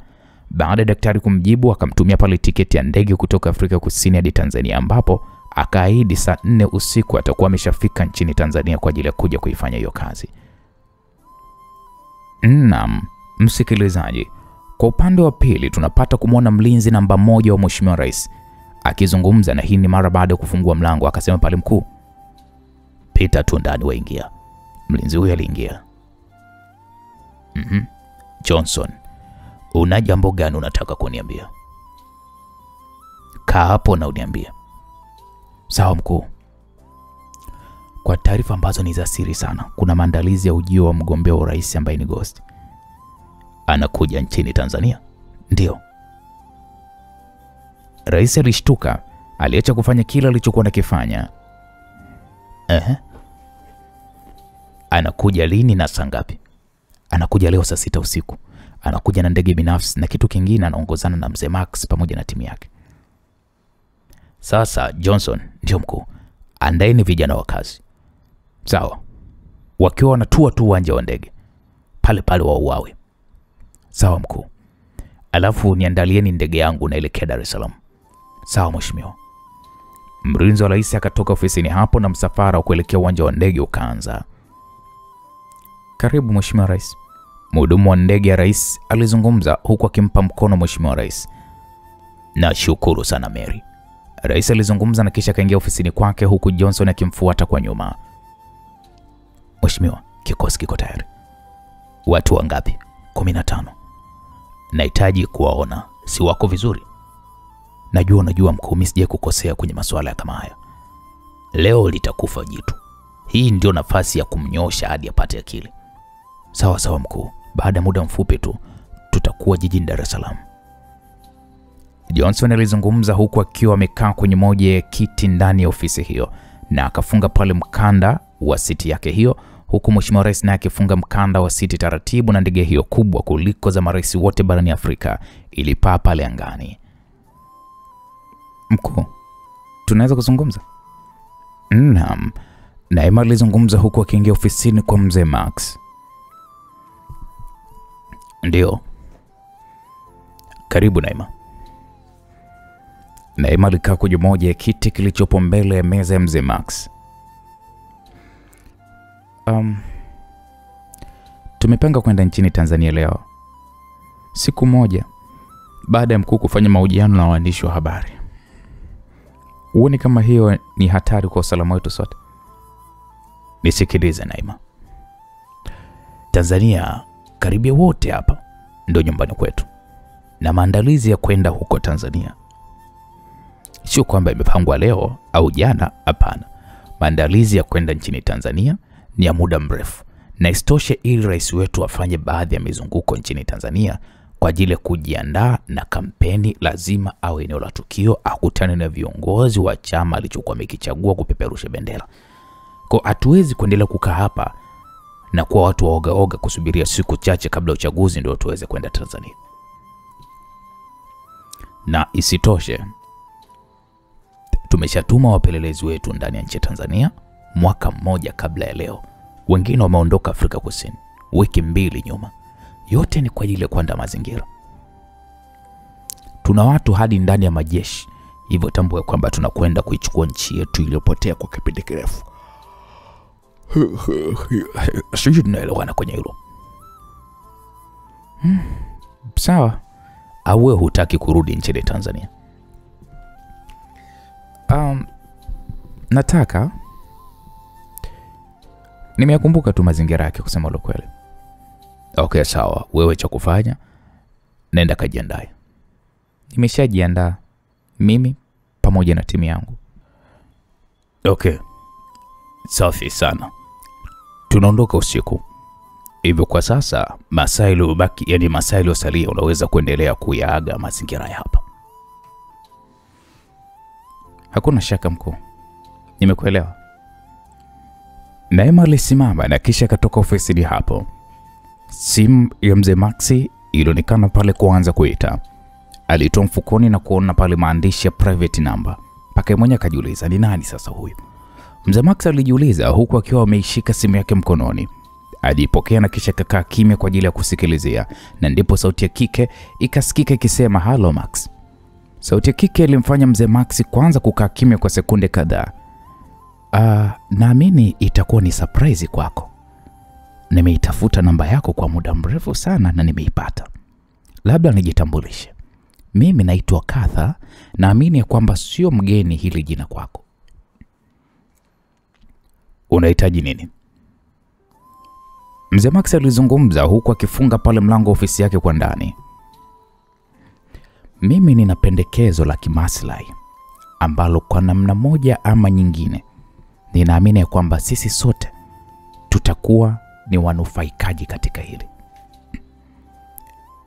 Baada ya daktari kumjibu, akamtumia pale tiketi ya ndege kutoka Afrika Kusini hadi Tanzania, ambapo akaahidi saa 4 usiku atakuwa ameshafika nchini Tanzania kwa ajili ya kuja kuifanya hiyo kazi. Naam, msikilizaji, kwa upande wa pili tunapata kumwona mlinzi namba 1 wa Mheshimiwa Rais akizungumza, na hii ni mara baada ya kufungua mlango. Akasema pale, mkuu, pita tu ndani, waingia. Mlinzi huyo aliingia. Johnson, una jambo gani unataka kuniambia? Kaa hapo na uniambie. Sawa mkuu. Kwa taarifa ambazo ni za siri sana, kuna maandalizi ya ujio wa mgombea wa urais ambaye ni Ghost. Anakuja nchini Tanzania? Ndio. Rais alishtuka, aliacha kufanya kila alichokuwa anakifanya. Anakuja lini na saa ngapi? Anakuja leo saa 6 usiku. Anakuja na ndege binafsi, na kitu kingine anaongozana na mzee Max pamoja na timu yake. Sasa Johnson, ndio mkuu, andaeni vijana wa kazi. Sawa. Wakiwa wanatua tu uwanja wa ndege, pale pale wauawe. Sawa mkuu. Alafu niandalieni ndege yangu naelekea Dar es Salaam. Sawa mheshimiwa. Mlinzi wa rais akatoka ofisini hapo na msafara wa kuelekea uwanja wa ndege ukaanza. Karibu mheshimiwa rais. Mhudumu wa ndege ya rais alizungumza huku akimpa mkono mheshimiwa rais. Nashukuru sana Mary. Rais alizungumza na kisha kaingia ofisini kwake huku Johnson akimfuata kwa nyuma. Mheshimiwa, kikosi kiko tayari. Watu wangapi? 15. Nahitaji kuwaona. Si wako vizuri? Najua mkuu, mimi sije kukosea kwenye masuala ya kama haya. Leo litakufa jitu. Hii ndio nafasi ya kumnyosha hadi apate akili. Sawa mkuu. Baada ya muda mfupi tu tutakuwa jijini Dar es Salaam. Johnson alizungumza huku akiwa amekaa kwenye moja ya kiti ndani ya ofisi hiyo, na akafunga pale mkanda wa siti yake hiyo, huku mheshimiwa rais naye akifunga mkanda wa siti taratibu, na ndege hiyo kubwa kuliko za marais wote barani Afrika ilipaa pale angani. Mkuu, tunaweza kuzungumza? Naam. Naima alizungumza huku akiingia ofisini kwa mzee Max. Ndio. Karibu Naima. Naima alikaa kwenye moja ya kiti kilichopo mbele ya meza ya mzee Max. Tumepanga kwenda nchini Tanzania leo, siku moja baada ya mkuu kufanya mahojiano na waandishi wa habari. Uone kama hiyo ni hatari kwa usalama wetu sote? Nisikilize Naima. Tanzania karibia wote hapa ndio nyumbani kwetu, na maandalizi ya kwenda huko Tanzania sio kwamba imepangwa leo au jana. Hapana, maandalizi ya kwenda nchini Tanzania ni ya muda mrefu, na istoshe ili rais wetu afanye baadhi ya mizunguko nchini Tanzania kwa ajili ya kujiandaa na kampeni, lazima awe eneo la tukio, akutane na viongozi wa chama alichokuwa amekichagua kupeperusha bendera. Kwa hatuwezi kuendelea kukaa hapa na kuwa watu waoga kusubiria siku chache kabla uchaguzi ndio tuweze kwenda Tanzania. Na isitoshe, tumeshatuma wapelelezi wetu ndani ya nchi Tanzania mwaka mmoja kabla ya leo. Wengine wameondoka Afrika Kusini wiki 2 nyuma. Yote ni kwa ajili ya kuandaa mazingira. Tuna watu hadi ndani ya majeshi, hivyo tambue kwamba tunakwenda kuichukua nchi yetu iliyopotea kwa kipindi kirefu. Sisi tunaelewana kwenye hilo? Sawa. Au wewe hutaki kurudi nchini Tanzania? Nataka. Nimeyakumbuka tu mazingira yake kusema ukweli. Okay, sawa. Wewe cha kufanya, nenda kajiandae. Nimeshajiandaa, mimi pamoja na timu yangu. Okay, safi sana. Tunaondoka usiku. Hivyo kwa sasa masaa yaliyobaki, yani masaa yaliyosalia, unaweza kuendelea kuyaaga mazingira ya hapa. Hakuna shaka mkuu, nimekuelewa. Neema alisimama na kisha katoka ofisini hapo. Simu ya mzee Maxi ilionekana pale kuanza kuita. Alitoa mfukoni na kuona pale maandishi ya private number. Paka mwenye akajiuliza ni nani sasa huyu. Mzee Maxi alijiuliza huku akiwa ameishika simu yake mkononi. Alipokea na kisha kakaa kimya kwa ajili ya kusikilizia, na ndipo sauti ya kike ikasikika ikisema, "Hello Max." Sauti ya kike ilimfanya mzee Maxi kwanza kukaa kimya kwa sekunde kadhaa. Naamini itakuwa ni surprise kwako. Nimeitafuta namba yako kwa muda mrefu sana na nimeipata. Labda nijitambulishe. Mimi naitwa Katha, naamini kwamba sio mgeni hili jina kwako. Unahitaji nini? Mzee Max alizungumza huku akifunga pale mlango wa ofisi yake kwa ndani. Mimi nina pendekezo la kimaslahi ambalo kwa namna moja ama nyingine ninaamini kwamba sisi sote tutakuwa ni wanufaikaji katika hili.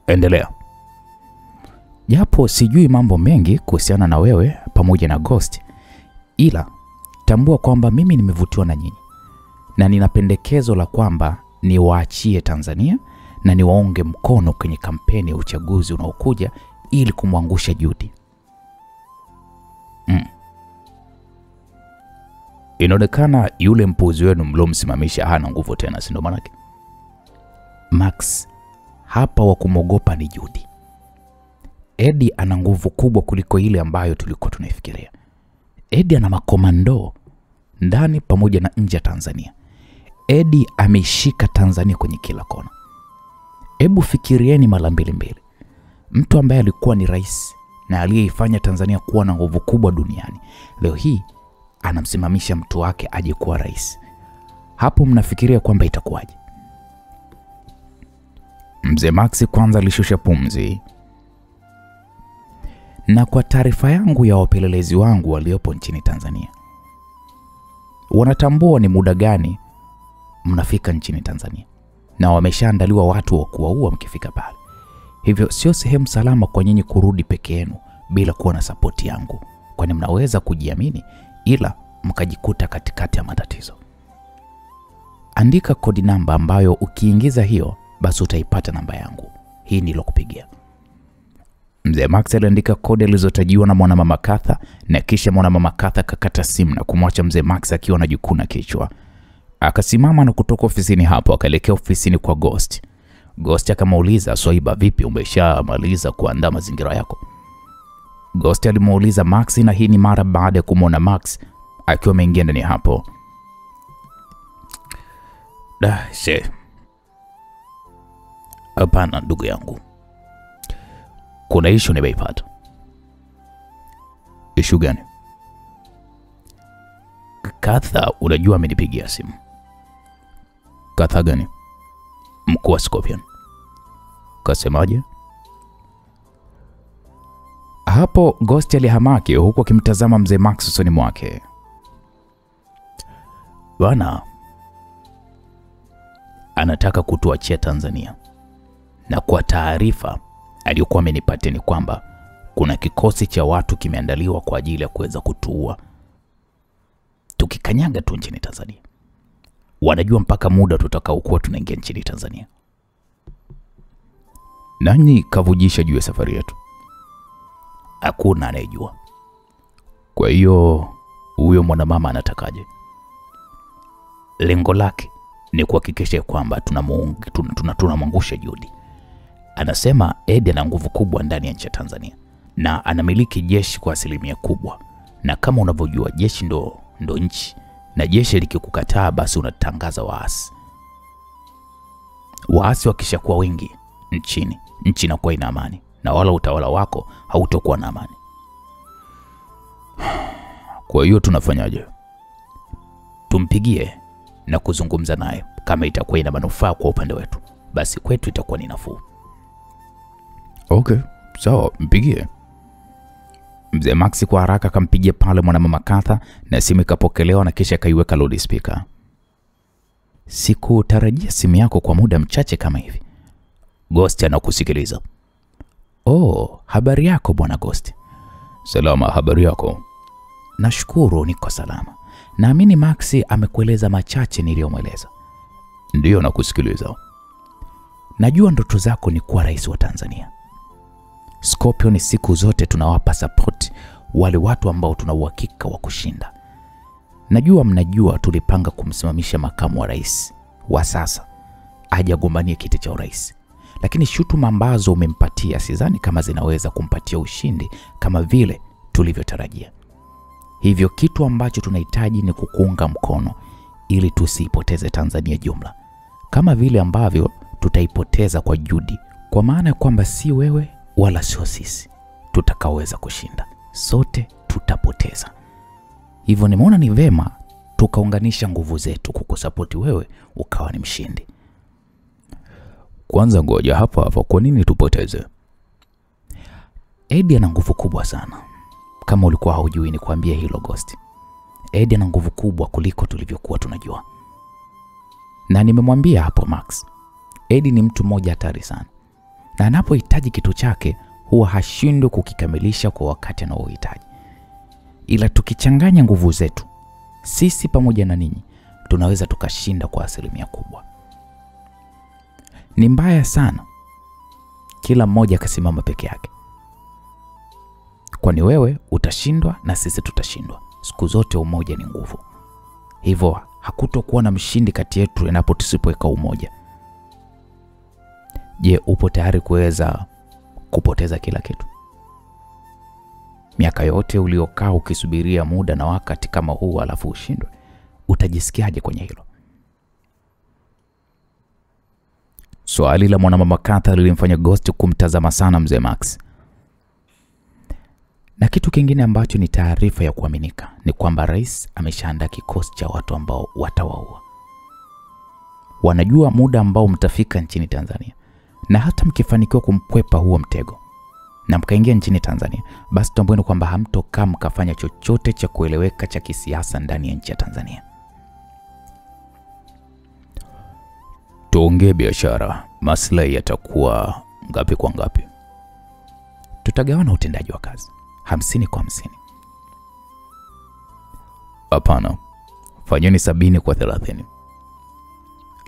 Endelea. Japo sijui mambo mengi kuhusiana na wewe pamoja na Ghost, ila tambua kwamba mimi nimevutiwa na nyinyi na nina pendekezo la kwamba niwaachie Tanzania na niwaunge mkono kwenye kampeni ya uchaguzi unaokuja ili kumwangusha Judy. Inaonekana yule mpuzi wenu mlomsimamisha hana nguvu tena, si ndio manake? Max, hapa wa kumogopa ni Judy. Eddie ana nguvu kubwa kuliko ile ambayo tulikuwa tunaifikiria. Eddie ana makomando ndani pamoja na nje ya Tanzania. Eddie ameishika Tanzania kwenye kila kona. Hebu fikirieni mara mbili. Mtu ambaye alikuwa ni rais na aliyeifanya Tanzania kuwa na nguvu kubwa duniani, leo hii anamsimamisha mtu wake aje kuwa rais. Hapo mnafikiria kwamba itakuwaje? Mzee Maxi kwanza alishusha pumzi. Na kwa taarifa yangu ya wapelelezi wangu waliopo nchini Tanzania, wanatambua ni muda gani mnafika nchini Tanzania, na wameshaandaliwa watu wa kuwaua mkifika pale. Hivyo sio sehemu salama kwa nyinyi kurudi peke yenu bila kuwa na support yangu, kwani mnaweza kujiamini ila mkajikuta katikati ya matatizo. Andika kodi namba ambayo ukiingiza hiyo basi utaipata namba yangu. Hii ndilo kupigia. Mzee Max aliandika kodi alizotajiwa na mwanamama Katha, na kisha mwanamama Katha kakata simu na kumwacha mzee Max akiwa anajikuna kichwa. Akasimama na kutoka ofisini hapo akaelekea ofisini kwa Ghost. Ghost akamuuliza, "Swaiba, vipi, umeshamaliza kuandaa mazingira yako?" Ghost alimuuliza Max, na hii ni mara baada ya kumwona Max akiwa ameingia ndani hapo. Hapana ndugu yangu. Kuna issue nimeipata. Issue gani? Katha, unajua amenipigia simu. Katha gani? Mkuu wa Scorpion. Kasemaje? Hapo Ghost alihamaki huku akimtazama mzee Max usoni mwake. Bwana anataka kutuachia Tanzania, na kwa taarifa aliyokuwa amenipatia ni kwamba kuna kikosi cha watu kimeandaliwa kwa ajili ya kuweza kutuua tukikanyaga tu nchini Tanzania. Wanajua mpaka muda tutakaokuwa tunaingia nchini Tanzania. Nani kavujisha juu ya safari yetu? Hakuna anayejua. Kwa hiyo huyo mwanamama anatakaje? Lengo lake ni kuhakikisha kwamba tunamwangusha Judy. Anasema Eddie ana nguvu kubwa ndani ya nchi ya Tanzania na anamiliki jeshi kwa asilimia kubwa, na kama unavyojua jeshi ndo nchi, na jeshi likikukataa basi unatangaza waasi. Waasi wakishakuwa wengi nchini, nchi inakuwa ina amani, na wala utawala wako hautakuwa na amani. Kwa hiyo tunafanyaje? Tumpigie na kuzungumza naye. Kama itakuwa ina manufaa kwa upande wetu, basi kwetu itakuwa ni nafuu. Okay, sawa, mpigie. Mzee Max kwa haraka akampigia pale mwanamama Katha na simu ikapokelewa na kisha kaiweka loudspeaker. Sikutarajia simu yako kwa muda mchache kama hivi. Ghost anakusikiliza. Oh, habari yako bwana Ghost? Salama, habari yako? Nashukuru niko salama. Naamini Max amekueleza machache niliyomweleza. Ndiyo, nakusikiliza. Najua ndoto zako ni kuwa rais wa Tanzania. Scorpion siku zote tunawapa support wale watu ambao tuna uhakika wa kushinda. Najua mnajua tulipanga kumsimamisha makamu wa rais wa sasa aje agombanie kiti cha urais. Lakini shutuma ambazo umempatia sidhani kama zinaweza kumpatia ushindi kama vile tulivyotarajia. Hivyo kitu ambacho tunahitaji ni kukuunga mkono ili tusiipoteze Tanzania jumla. Kama vile ambavyo tutaipoteza kwa Judy, kwa maana kwamba si wewe wala sio sisi tutakaoweza kushinda. Sote tutapoteza. Hivyo nimeona ni vema tukaunganisha nguvu zetu kukusapoti wewe ukawa ni mshindi. Kwanza ngoja hapa, kwa nini tupoteze? Eddie ana nguvu kubwa sana. Kama ulikuwa haujui ni kuambia hilo Ghost. Eddie ana nguvu kubwa kuliko tulivyokuwa tunajua. Na nimemwambia hapo Max. Eddie ni mtu mmoja hatari sana. Na anapohitaji kitu chake huwa hashindwi kukikamilisha kwa wakati anaohitaji. Ila tukichanganya nguvu zetu, sisi pamoja na ninyi, tunaweza tukashinda kwa asilimia kubwa. Ni mbaya sana kila mmoja akasimama peke yake. Kwani wewe utashindwa na sisi tutashindwa. Siku zote umoja ni nguvu. Hivyo hakutokuwa na mshindi kati yetu endapo tusipoweka umoja. Je, upo tayari kuweza kupoteza kila kitu? Miaka yote uliokaa ukisubiria muda na wakati kama huu alafu ushindwe, utajisikiaje kwenye hilo? Swali la mwanamama Katha lilimfanya Ghost kumtazama sana mzee Max. Na kitu kingine ambacho ni taarifa ya kuaminika ni kwamba rais ameshaandaa kikosi cha watu ambao watawaua. Wanajua muda ambao mtafika nchini Tanzania, na hata mkifanikiwa kumpwepa huo mtego na mkaingia nchini Tanzania, basi tambueni kwamba hamtokaa mkafanya chochote cha kueleweka cha kisiasa ndani ya nchi ya Tanzania. Tuongee biashara, maslahi yatakuwa ngapi kwa ngapi? Tutagawana utendaji wa kazi 50 kwa 50. Hapana, fanyeni 70 kwa 30.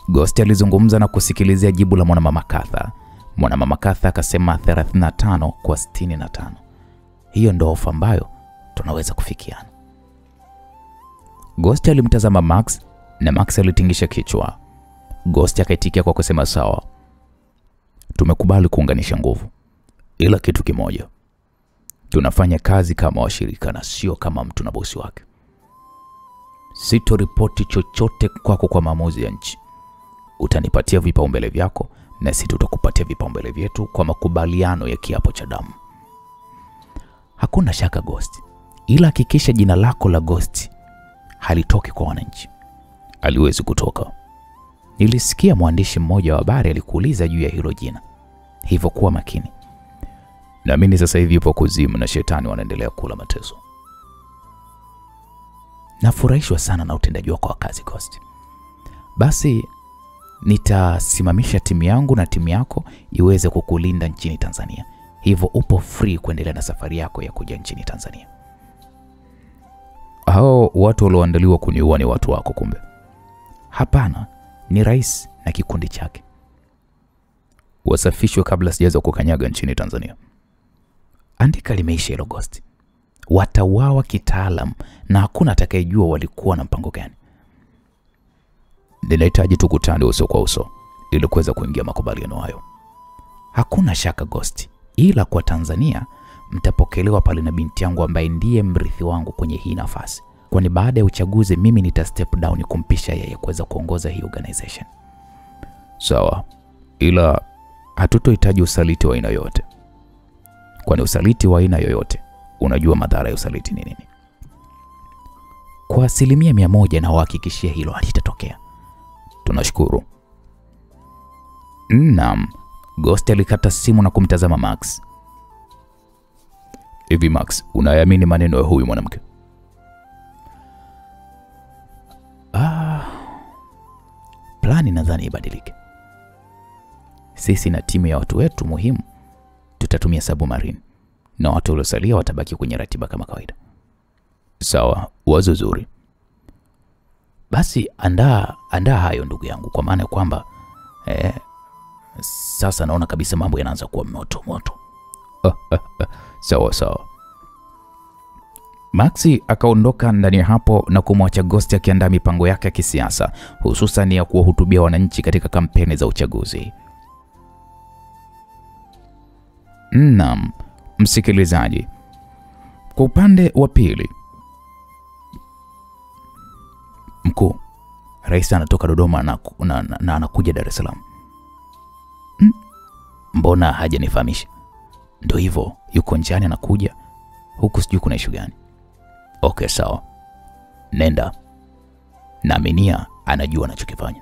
Ghost alizungumza na kusikilizia jibu la mwanamama Katha. Mwanamama Katha akasema 35 kwa 65. Hiyo ndio ofa ambayo tunaweza kufikiana. Ghost alimtazama Max na Max alitingisha kichwa. Ghost akaitikia kwa kusema sawa. Tumekubali kuunganisha nguvu. Ila kitu kimoja. Tunafanya kazi kama washirika na sio kama mtu na bosi wake. Sitoripoti chochote kwako kwa maamuzi ya nchi. Utanipatia vipaumbele vyako na sisi tutakupatia vipaumbele vyetu kwa makubaliano ya kiapo cha damu. Hakuna shaka Ghost. Ila hakikisha jina lako la Ghost halitoki kwa wananchi. Aliwezi kutoka. Nilisikia mwandishi mmoja wa habari alikuuliza juu ya hilo jina. Hivyo kuwa makini. Naamini sasa hivi yupo kuzimu na shetani wanaendelea kula mateso. Nafurahishwa sana na utendaji wako wa kazi Ghost. Basi nitasimamisha timu yangu na timu yako iweze kukulinda nchini Tanzania. Hivyo upo free kuendelea na safari yako ya kuja nchini Tanzania. Hao watu walioandaliwa kuniua ni watu wako kumbe? Hapana, ni rais na kikundi chake. Wasafishwe kabla sijaweza kukanyaga nchini Tanzania. Andika limeisha hilo Ghost. Watauawa kitaalam na hakuna atakayejua walikuwa na mpango gani. Ninahitaji tukutane uso kwa uso ili kuweza kuingia makubaliano hayo. Hakuna shaka Ghost. Ila kwa Tanzania mtapokelewa pale na binti yangu ambaye ndiye mrithi wangu kwenye hii nafasi. Kwani baada ya uchaguzi mimi nita step down kumpisha yeye kuweza kuongoza hii organization. Sawa. Ila hatutohitaji usaliti wa aina yoyote. Kwani usaliti wa aina yoyote, unajua madhara ya usaliti ni nini? Kwa 100% na uhakikishia hilo halitatokea. Tunashukuru. Naam. Ghost alikata simu na kumtazama Max. Hivi Max, unaamini maneno ya huyu mwanamke? Plani nadhani ibadilike. Sisi na timu ya watu wetu muhimu tutatumia submarine na watu waliosalia watabaki kwenye ratiba kama kawaida. Sawa, wazo zuri. Basi andaa hayo ndugu yangu, kwa maana kwamba sasa naona kabisa mambo yanaanza kuwa moto. Sawa. Maxi akaondoka ndani hapo na kumwacha Ghost akiandaa mipango yake ya kisiasa, hususan ya kuwahutubia wananchi katika kampeni za uchaguzi. Naam, msikilizaji. Kwa upande wa pili, mkuu, rais anatoka Dodoma na anakuja Dar es Salaam. Mbona hajanifahamisha? Ndio hivyo, yuko njiani anakuja. Huku sijui kuna issue gani. Okay, sawa. Nenda. Naaminia anajua anachokifanya.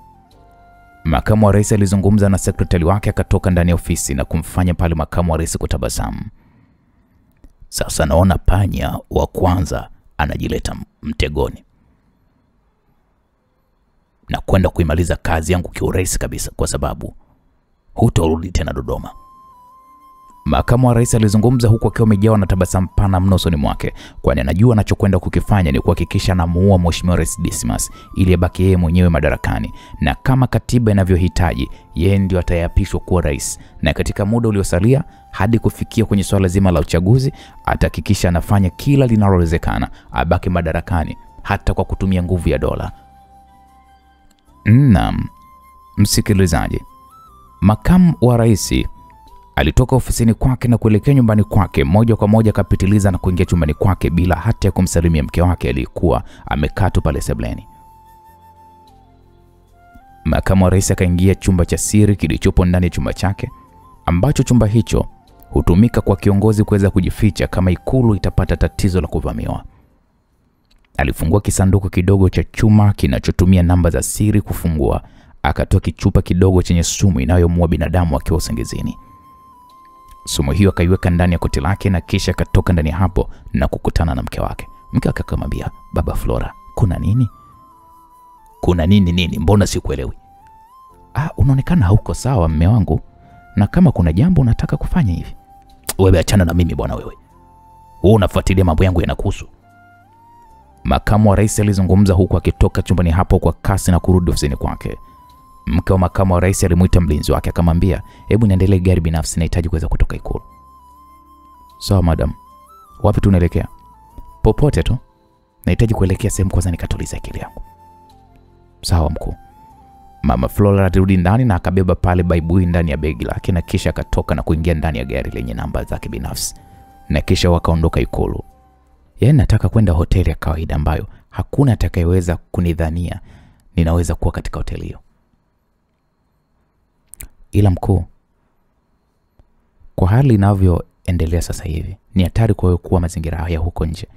Makamu wa rais alizungumza na sekretari wake, akatoka ndani ya ofisi na kumfanya pale makamu wa rais kutabasamu. Sasa naona panya wa kwanza anajileta mtegoni. Na kwenda kuimaliza kazi yangu kiurahisi kabisa, kwa sababu hutorudi tena Dodoma. Makamu wa rais alizungumza huku akiwa amejawa na tabasamu pana mno usoni mwake, kwani anajua anachokwenda kukifanya ni kuhakikisha anamuua Mheshimiwa Rais Dismas ili abaki yeye mwenyewe madarakani, na kama katiba inavyohitaji yeye ndio atayapishwa kuwa rais, na katika muda uliosalia hadi kufikia kwenye swala zima la uchaguzi atahakikisha anafanya kila linalowezekana abaki madarakani, hata kwa kutumia nguvu ya dola. Naam, msikilizaji. Makamu wa rais alitoka ofisini kwake na kuelekea nyumbani kwake. Moja kwa moja akapitiliza na kuingia chumbani kwake bila hata ya kumsalimia mke wake aliyekuwa amekaa tu pale sebleni. Makamu wa rais akaingia chumba cha siri kilichopo ndani ya chumba chake, ambacho chumba hicho hutumika kwa kiongozi kuweza kujificha kama ikulu itapata tatizo la kuvamiwa. Alifungua kisanduku kidogo cha chuma kinachotumia namba za siri kufungua, akatoa kichupa kidogo chenye sumu inayomuua binadamu akiwa usingizini. Sumu hiyo akaiweka ndani ya koti lake na kisha akatoka ndani hapo na kukutana na mke wake. Mke wake akamwambia, "Baba Flora, kuna nini?" "Kuna nini? Mbona sikuelewi?" Unaonekana hauko sawa mme wangu, na kama kuna jambo unataka kufanya hivi." "Wewe achana na mimi bwana wewe. Wewe unafuatilia mambo yangu yanakuhusu." Makamu wa rais alizungumza huku akitoka chumbani hapo kwa kasi na kurudi ofisini kwake. Mke wa makamu wa rais alimuita mlinzi wake akamwambia, "Hebu niendelee gari binafsi, nahitaji kuweza kutoka ikulu." "Sawa madam. Wapi tunaelekea?" "Popote tu. Nahitaji kuelekea sehemu kwanza nikatuliza akili yangu." "Sawa mkuu." Mama Flora alirudi ndani na akabeba pale baibui ndani ya begi lake na kisha akatoka na kuingia ndani ya gari lenye namba zake binafsi. Na kisha wakaondoka ikulu. Nataka kwenda hoteli ya kawaida ambayo hakuna atakayeweza kunidhania ninaweza kuwa katika hoteli hiyo. Ila mkuu, kwa hali inavyoendelea sasa hivi ni hatari kwa wewe kuwa mazingira haya huko nje.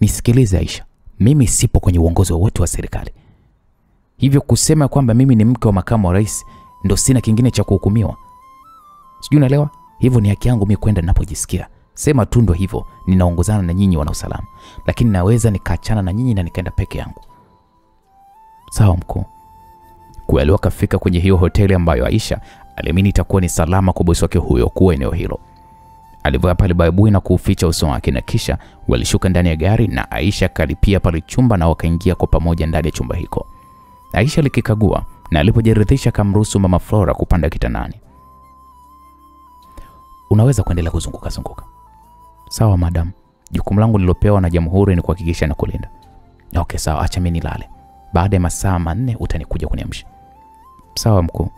Nisikilize Aisha, mimi sipo kwenye uongozi wowote wa serikali. Hivyo kusema kwamba mimi ni mke wa makamu wa rais ndio sina kingine cha kuhukumiwa. Sijui unaelewa? Hivyo ni haki yangu mimi kwenda ninapojisikia. Sema tu ndio hivyo, ninaongozana na nyinyi wana usalama, lakini naweza nikaachana na nyinyi na nikaenda peke yangu. Sawa mkuu. Kweli wakafika kwenye hiyo hoteli ambayo Aisha aliamini itakuwa ni salama kwa bosi wake huyo kuwa eneo hilo. Alivaa pale baibui na kuuficha uso wake na kisha walishuka ndani ya gari na Aisha kalipia pale chumba na wakaingia kwa pamoja ndani ya chumba hiko. Aisha alikikagua na alipojiridhisha kamruhusu Mama Flora kupanda kitandani. "Unaweza kuendelea kuzunguka." "Sawa madam. Jukumu langu nilopewa na jamhuri ni kuhakikisha na kulinda." "Okay sawa, acha mimi nilale. Baada ya masaa 4 utanikuja kuniamsha." "Sawa mkuu."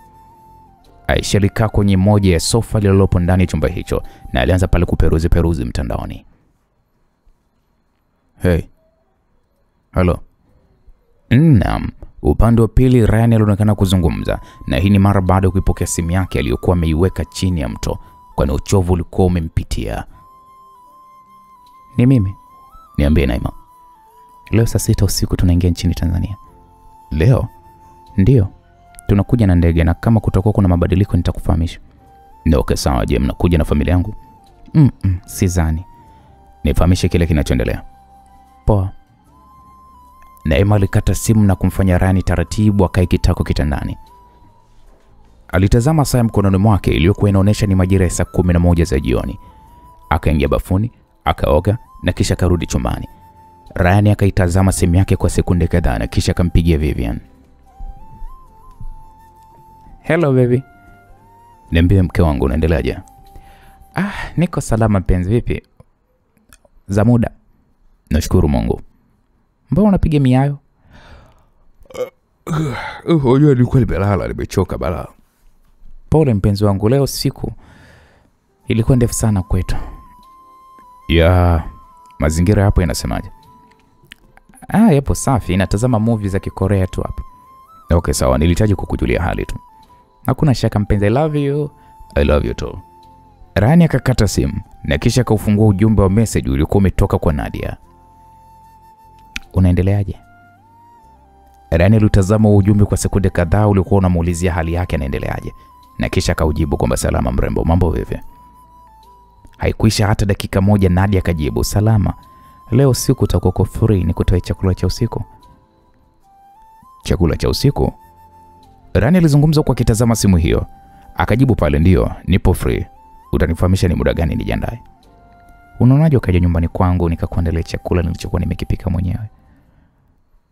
Aisha alikaa kwenye moja ya sofa lililopo ndani ya chumba hicho na alianza pale kuperuzi mtandaoni. "Hey. Hello." Naam, upande wa pili Ryan alionekana kuzungumza, na hii ni mara baada ya kuipokea simu yake aliyokuwa ameiweka chini ya mto, kwani uchovu ulikuwa umempitia. "Ni mimi." "Niambie Naima." "Leo saa 6 usiku tunaingia nchini Tanzania." "Leo?" "Ndio. Tunakuja na ndege na kama kutakuwa kuna mabadiliko nitakufahamisha." "Okay sawa, je mnakuja na familia yangu?" Sidhani. Nifahamishe kile kinachoendelea. Poa. Neema alikata simu na kumfanya Ryan taratibu akae kitako kitandani. Alitazama saa mkononi mwake iliyokuwa inaonyesha ni majira ya saa 11 za jioni. Akaingia bafuni, akaoga na kisha karudi chumbani. Ryan akaitazama simu yake kwa sekunde kadhaa na kisha akampigia Vivian. Hello baby. Niambie mke wangu, unaendeleaje? Niko salama penzi, vipi? Za muda. Nashukuru Mungu. Mbona unapiga miayo? Unajua nilikuwa nimelala, nimechoka bala. Pole mpenzi wangu, leo siku ilikuwa ndefu sana kwetu. Mazingira hapo yanasemaje? Yapo safi, natazama movie za Kikorea tu hapa. Okay, sawa, nilihitaji kukujulia hali tu. Hakuna shaka mpenzi, I love you. I love you too. Rani akakata simu na kisha akaufungua ujumbe wa message uliokuwa umetoka kwa Nadia. Unaendeleaje? Rani alitazama ujumbe kwa sekunde kadhaa uliokuwa unamuulizia hali yake anaendeleaje, na kisha akaujibu kwamba salama mrembo, mambo vipi? Haikuisha hata dakika moja Nadia akajibu, salama. Leo siku utakuwa free nikutoe chakula cha usiku. Chakula cha usiku? Rani alizungumza kwa kitazama simu hiyo. Akajibu pale, ndio, nipo free. Utanifahamisha ni muda gani nijiandae? Unaonaje ukaja nyumbani kwangu nikakuandalia chakula nilichokuwa nimekipika mwenyewe?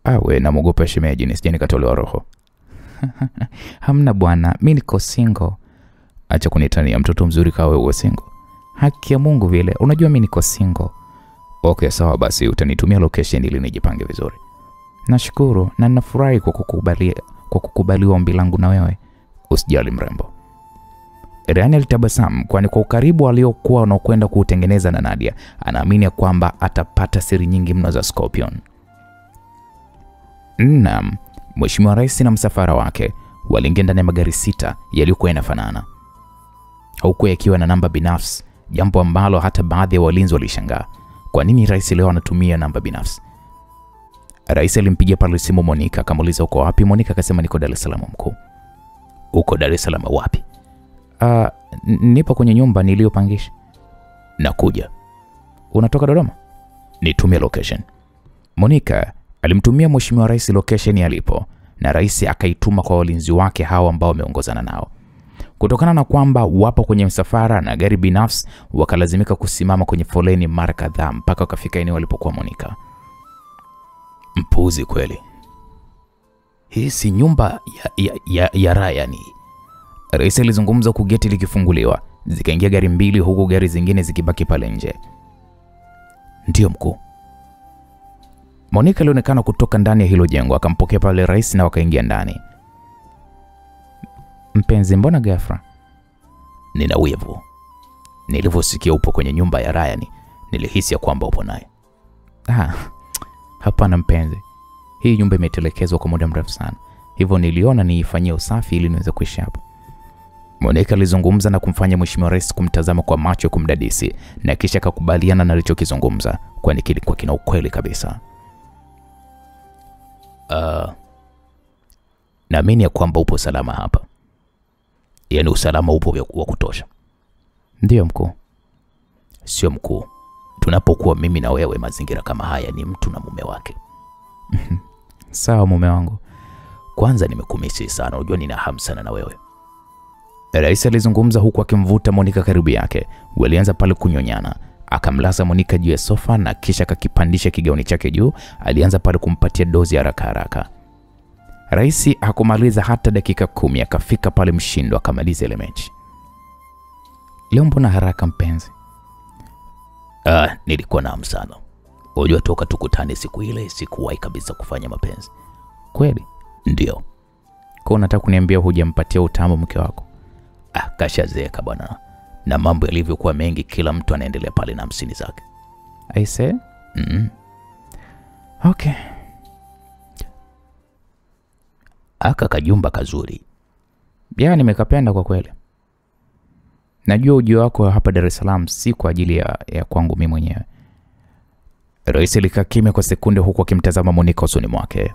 Wewe namuogopa shemeji nisije nikatolewa roho. Hamna bwana, mimi niko single. Acha kunitania, mtoto mzuri kawe uwe single. Haki ya Mungu vile, unajua mimi niko single. Okay, sawa basi, utanitumia location ili nijipange vizuri. Nashukuru na ninafurahi kwa kukubaliwa ombi langu na wewe. Usijali mrembo. Rani alitabasamu kwani kwa ukaribu aliokuwa wanaokwenda kuutengeneza na Nadia, anaamini kwamba atapata siri nyingi mno za Scorpion. Naam, Mheshimiwa Rais na msafara wake waliingia ndani ya magari 6 yaliyokuwa yanafanana. Huku yakiwa na namba binafsi, jambo ambalo hata baadhi ya walinzi walishangaa. Kwa nini rais leo anatumia namba binafsi? Rais alimpigia pale simu Monica, akamuuliza uko wapi? Monica akasema niko Dar es Salaam mkuu. Uko Dar es Salaam wapi? Nipo kwenye nyumba niliyopangisha. Nakuja. Unatoka Dodoma? Nitumie location. Monica alimtumia Mheshimiwa Rais location alipo, na rais akaituma kwa walinzi wake hao ambao wameongozana nao. Kutokana na kwamba wapo kwenye msafara na gari binafsi, wakalazimika kusimama kwenye foleni mara kadhaa mpaka wakafika eneo walipokuwa Monica. Mpuzi kweli. Hii si nyumba ya Ryan. Rais alizungumza huku geti likifunguliwa. Zikaingia gari 2 huku gari zingine zikibaki pale nje. Ndio mkuu. Monica alionekana kutoka ndani ya hilo jengo, akampokea pale rais na wakaingia ndani. Mpenzi, mbona ghafla? Nina wivu. Nilivyosikia upo kwenye nyumba ya Ryan, nilihisi ya kwamba upo naye. Hapana mpenzi. Hii nyumba imetelekezwa kwa muda mrefu sana. Hivyo niliona niifanyie usafi ili niweze kuishi hapo. Monica alizungumza na kumfanya Mheshimiwa Rais kumtazama kwa macho kumdadisi, na kisha akakubaliana na alichokizungumza kwani kilikuwa kina ukweli kabisa. Naamini ya kwamba upo salama hapa. Yaani usalama upo wa kutosha. Ndio mkuu. Sio mkuu. Tunapokuwa mimi na wewe, mazingira kama haya ni mtu na mume wake. Sawa mume wangu. Kwanza nimekumisi sana, unajua nina hamu sana na wewe. Rais alizungumza huku akimvuta Monica karibu yake. Walianza pale kunyonyana. Akamlaza Monica juu ya sofa na kisha akakipandisha kigauni chake juu. Alianza pale kumpatia dozi haraka haraka. Rais hakumaliza hata dakika 10 akafika pale mshindo akamaliza ile mechi. Leo mbona haraka mpenzi? Nilikuwa na hamu sana. Unajua toka tukutane siku ile sikuwahi kabisa kufanya mapenzi. Kweli? Ndio. Kwa unataka kuniambia hujampatia utamu mke wako? Kashazeeka bwana. Na mambo yalivyokuwa mengi, kila mtu anaendelea pale na 50 zake. I say? Okay. Aka kajumba kazuri. Nimekapenda kwa kweli. Najua ujio wako hapa Dar es Salaam si kwa ajili ya kwangu mimi mwenyewe. Rais alikaa kimya kwa sekunde huku akimtazama Monica usoni mwake.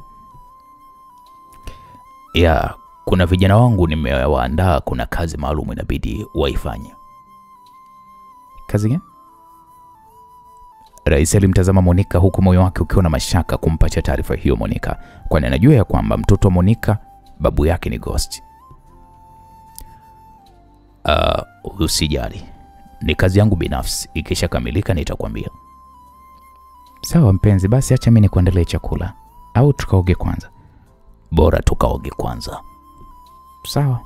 Kuna vijana wangu nimewaandaa, kuna kazi maalum inabidi waifanye. Kazi gani? Rais alimtazama Monica huku moyo wake ukiwa na mashaka kumpatia taarifa hiyo Monica, kwani anajua ya kwamba mtoto wa Monica babu yake ni Ghost. Usijali. Ni kazi yangu binafsi, ikishakamilika nitakwambia. Sawa mpenzi, basi acha mimi nikuandalie chakula au tukaoge kwanza? Bora tukaoge kwanza. Sawa.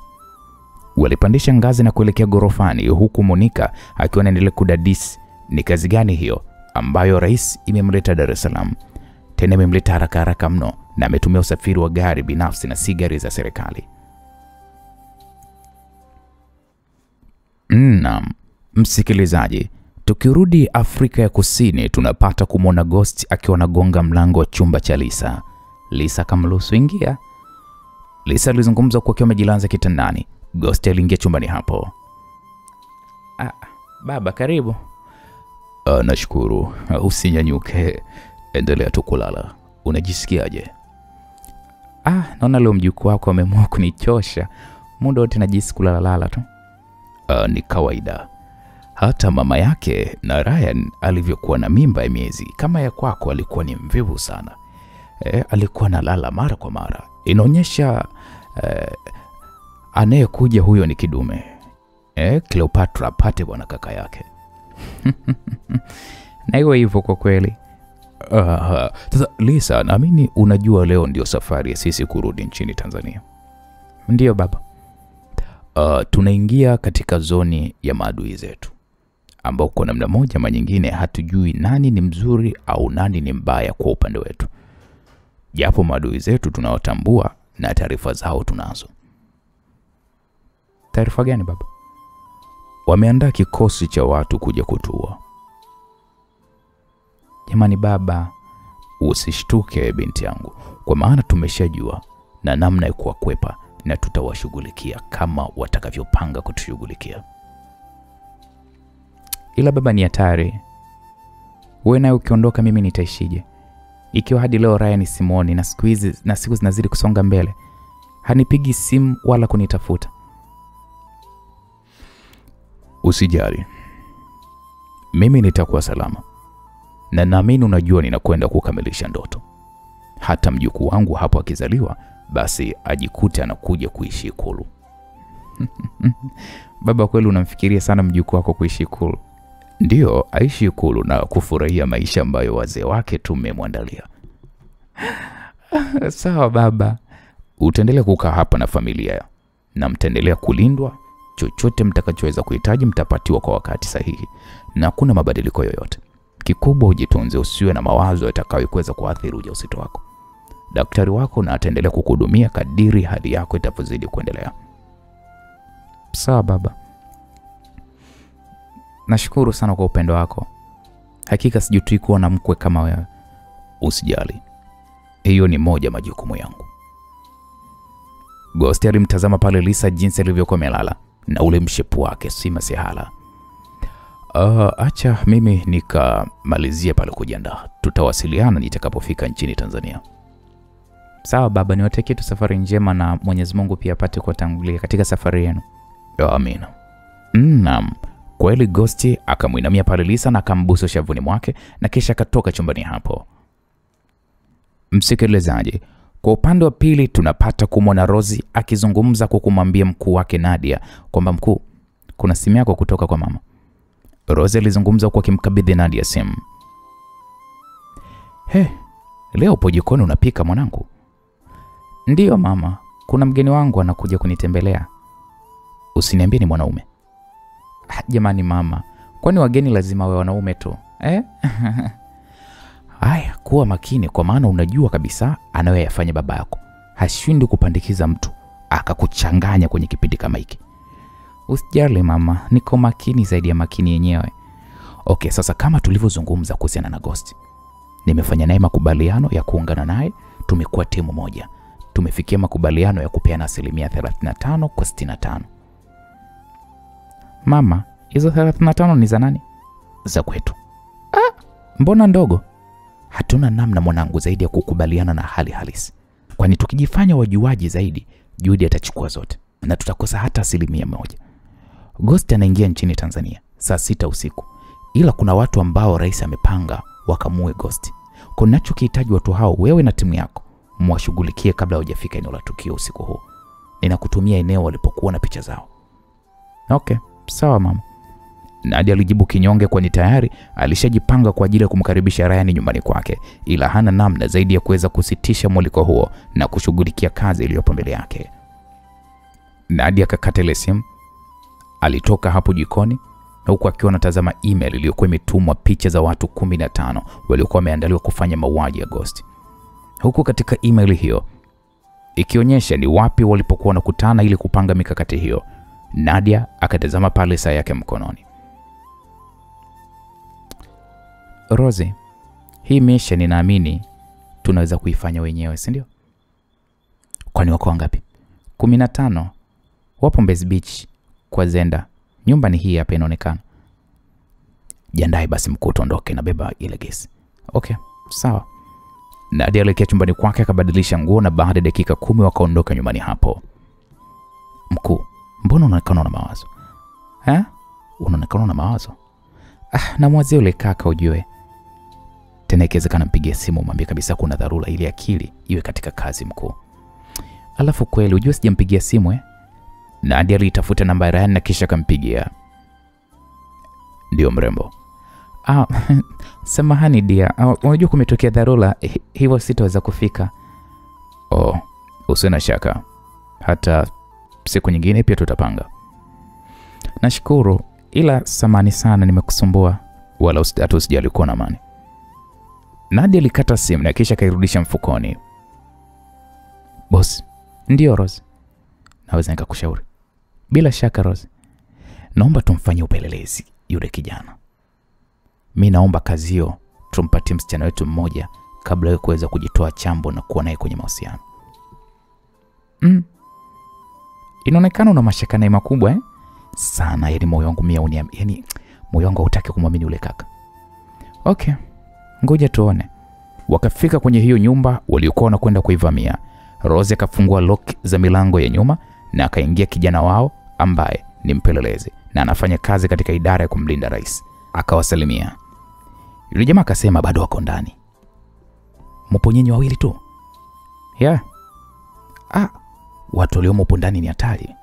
Walipandisha ngazi na kuelekea gorofani huku Monica akiwa anaendelea kudadisi ni kazi gani hiyo ambayo rais imemleta Dar es Salaam. Tena imemleta haraka mno na ametumia usafiri wa gari binafsi na si gari za serikali. Naam, msikilizaji, tukirudi Afrika ya Kusini tunapata kumwona Ghost akiwa anagonga mlango wa chumba cha Lisa. Lisa kamruhusu ingia. Lisa alizungumza kwa akiwa amejilaza kitandani. Ghost aliingia chumbani hapo. Baba karibu. Nashukuru, usinyanyuke. Endelea tu kulala. Unajisikiaje? Naona leo mjukuu wako ameamua kunichosha. Muda wote najisi kulala tu. Ni kawaida. Hata mama yake na Ryan alivyokuwa na mimba ya miezi kama ya kwako alikuwa ni mvivu sana. Alikuwa analala mara kwa mara. Inaonyesha anayekuja huyo ni kidume. Cleopatra apate bwana kaka yake. Na iwe hivyo kwa kweli. Sasa Lisa, naamini unajua leo ndio safari ya sisi kurudi nchini Tanzania. Ndio baba. Tunaingia katika zoni ya maadui zetu, ambao kwa namna moja ama nyingine hatujui nani ni mzuri au nani ni mbaya kwa upande wetu. Japo maadui zetu tunawatambua na taarifa zao tunazo. Taarifa gani baba? Wameandaa kikosi cha watu kuja kutua. Jamani baba, usishtuke binti yangu, kwa maana tumeshajua na namna ya kuwakwepa na tutawashughulikia kama watakavyopanga kutushughulikia. Ila baba ni hatari. Wewe naye ukiondoka mimi nitaishije? Ikiwa hadi leo Ryan Simoni na siku zinazidi kusonga mbele, hanipigi simu wala kunitafuta. Usijali. Mimi nitakuwa salama. Na naamini unajua ninakwenda kukamilisha ndoto. Hata mjukuu wangu hapo akizaliwa, basi ajikute anakuja kuishi Ikulu. Baba kweli unamfikiria sana mjukuu wako kuishi Ikulu? Ndio, aishi Ikulu na kufurahia maisha ambayo wazee wake tumemwandalia. Sawa baba. Utaendelea kukaa hapa na familia na mtaendelea kulindwa. Chochote mtakachoweza kuhitaji mtapatiwa kwa wakati sahihi na hakuna mabadiliko yoyote. Kikubwa ujitunze, usiwe na mawazo yatakayoweza kuathiri ujauzito wako. Daktari wako na ataendelea kukuhudumia kadiri hali yako itapozidi kuendelea. Sawa baba. Nashukuru sana kwa upendo wako. Hakika sijutui kuwa na mkwe kama wewe. Usijali. Hiyo ni moja majukumu yangu. Ghost alimtazama pale Lisa jinsi alivyokuwa amelala na ule mshepu wake si masihala. Acha mimi nikamalizia pale kujiandaa. Tutawasiliana nitakapofika nchini Tanzania. Sawa baba, niwatakie tu safari njema na Mwenyezi Mungu pia apate kuwatangulia katika safari yenu. Amina. Naam. Kweli Ghost akamuinamia pale Lisa na akambusu shavuni mwake na kisha akatoka chumbani hapo. Msikilizaji, kwa upande wa pili tunapata kumwona Rozi akizungumza kwa kumwambia mkuu wake Nadia kwamba mkuu, kuna simu yako kutoka kwa mama. Rozi alizungumza kwa kimkabidhi Nadia simu. Leo upo jikoni unapika mwanangu? Ndiyo mama, kuna mgeni wangu anakuja kunitembelea. Usiniambie ni mwanaume. Jamani mama, kwani wageni lazima wawe wanaume tu? Haya, kuwa makini kwa maana unajua kabisa anayoyafanya baba yako. Hashindi kupandikiza mtu akakuchanganya kwenye kipindi kama hiki. Usijali mama, niko makini zaidi ya makini yenyewe. Okay, sasa kama tulivyozungumza kuhusiana na Ghost, nimefanya naye makubaliano ya kuungana naye, tumekuwa timu moja. Tumefikia makubaliano ya kupeana 35% kwa 65. Mama, hizo 35 ni za nani? Za kwetu. Mbona ndogo? Hatuna namna mwanangu zaidi ya kukubaliana na hali halisi. Kwani tukijifanya wajuaji zaidi, Judy atachukua zote na tutakosa hata 1%. Ghost anaingia nchini Tanzania saa 6 usiku ila kuna watu ambao rais amepanga wakamue Ghost. Kwa ninachokihitaji watu hao, wewe na timu yako, mwashughulikie kabla hujafika eneo la tukio usiku huu. Ninakutumia eneo walipokuwa na picha zao. Okay, sawa mama. Nadia alijibu kinyonge, kwani tayari alishajipanga kwa ajili ya kumkaribisha Ryan nyumbani kwake, ila hana namna zaidi ya kuweza kusitisha mwaliko huo na kushughulikia kazi iliyopo mbele yake. Nadia akakata ile simu, alitoka hapo jikoni na huku akiwa anatazama email iliyokuwa imetumwa picha za watu 15 waliokuwa wameandaliwa kufanya mauaji ya Ghost. Huku katika email hiyo ikionyesha ni wapi walipokuwa wanakutana ili kupanga mikakati hiyo. Nadia akatazama pale saa yake mkononi. Rosie, hii mission ninaamini tunaweza kuifanya wenyewe, si ndio? Kwani wako wangapi? 15. Wapo Mbezi Beach kwa Zenda. Nyumba ni hii hapa inaonekana. Jiandae basi mkuu, tuondoke na beba ile gesi. Okay, sawa. Nadia alielekea chumbani kwake akabadilisha nguo na baada ya dakika 10 wakaondoka nyumbani hapo. Mkuu, mbona unaonekana na mawazo? Unaonekana na mawazo? Namwazia yule kaka ujue. Tena ikiwezekana mpigie simu mwambie kabisa kuna dharura ili akili iwe katika kazi mkuu. Alafu kweli ujue sijampigia simu Nadia alitafuta namba ya Ryan na kisha akampigia. Ndio mrembo. Samahani dia, unajua kumetokea dharura hivyo sitaweza kufika. Usiwe na shaka. Hata siku nyingine pia tutapanga. Nashukuru, ila samahani sana nimekusumbua. Wala usijali, kuwa na amani. Nadia alikata simu na kisha kairudisha mfukoni. Boss, ndio Rose. Naweza nikakushauri? Bila shaka Rose. Naomba tumfanye upelelezi yule kijana. Mimi naomba kazi hiyo tumpatie msichana wetu mmoja kabla ya kuweza kujitoa chambo na kuwa naye kwenye mahusiano. Inaonekana una mashaka naye makubwa sana, yani moyo wangu yani moyo wangu hautaki kumwamini yule kaka. Okay, ngoja tuone. Wakafika kwenye hiyo nyumba waliokuwa wanakwenda kuivamia. Rose akafungua lock za milango ya nyuma na akaingia kijana wao ambaye ni mpelelezi na anafanya kazi katika idara ya kumlinda rais. Akawasalimia. Yule jamaa akasema bado wako ndani. Mpo nyinyi wawili tu? Watu waliomo ndani ni hatari.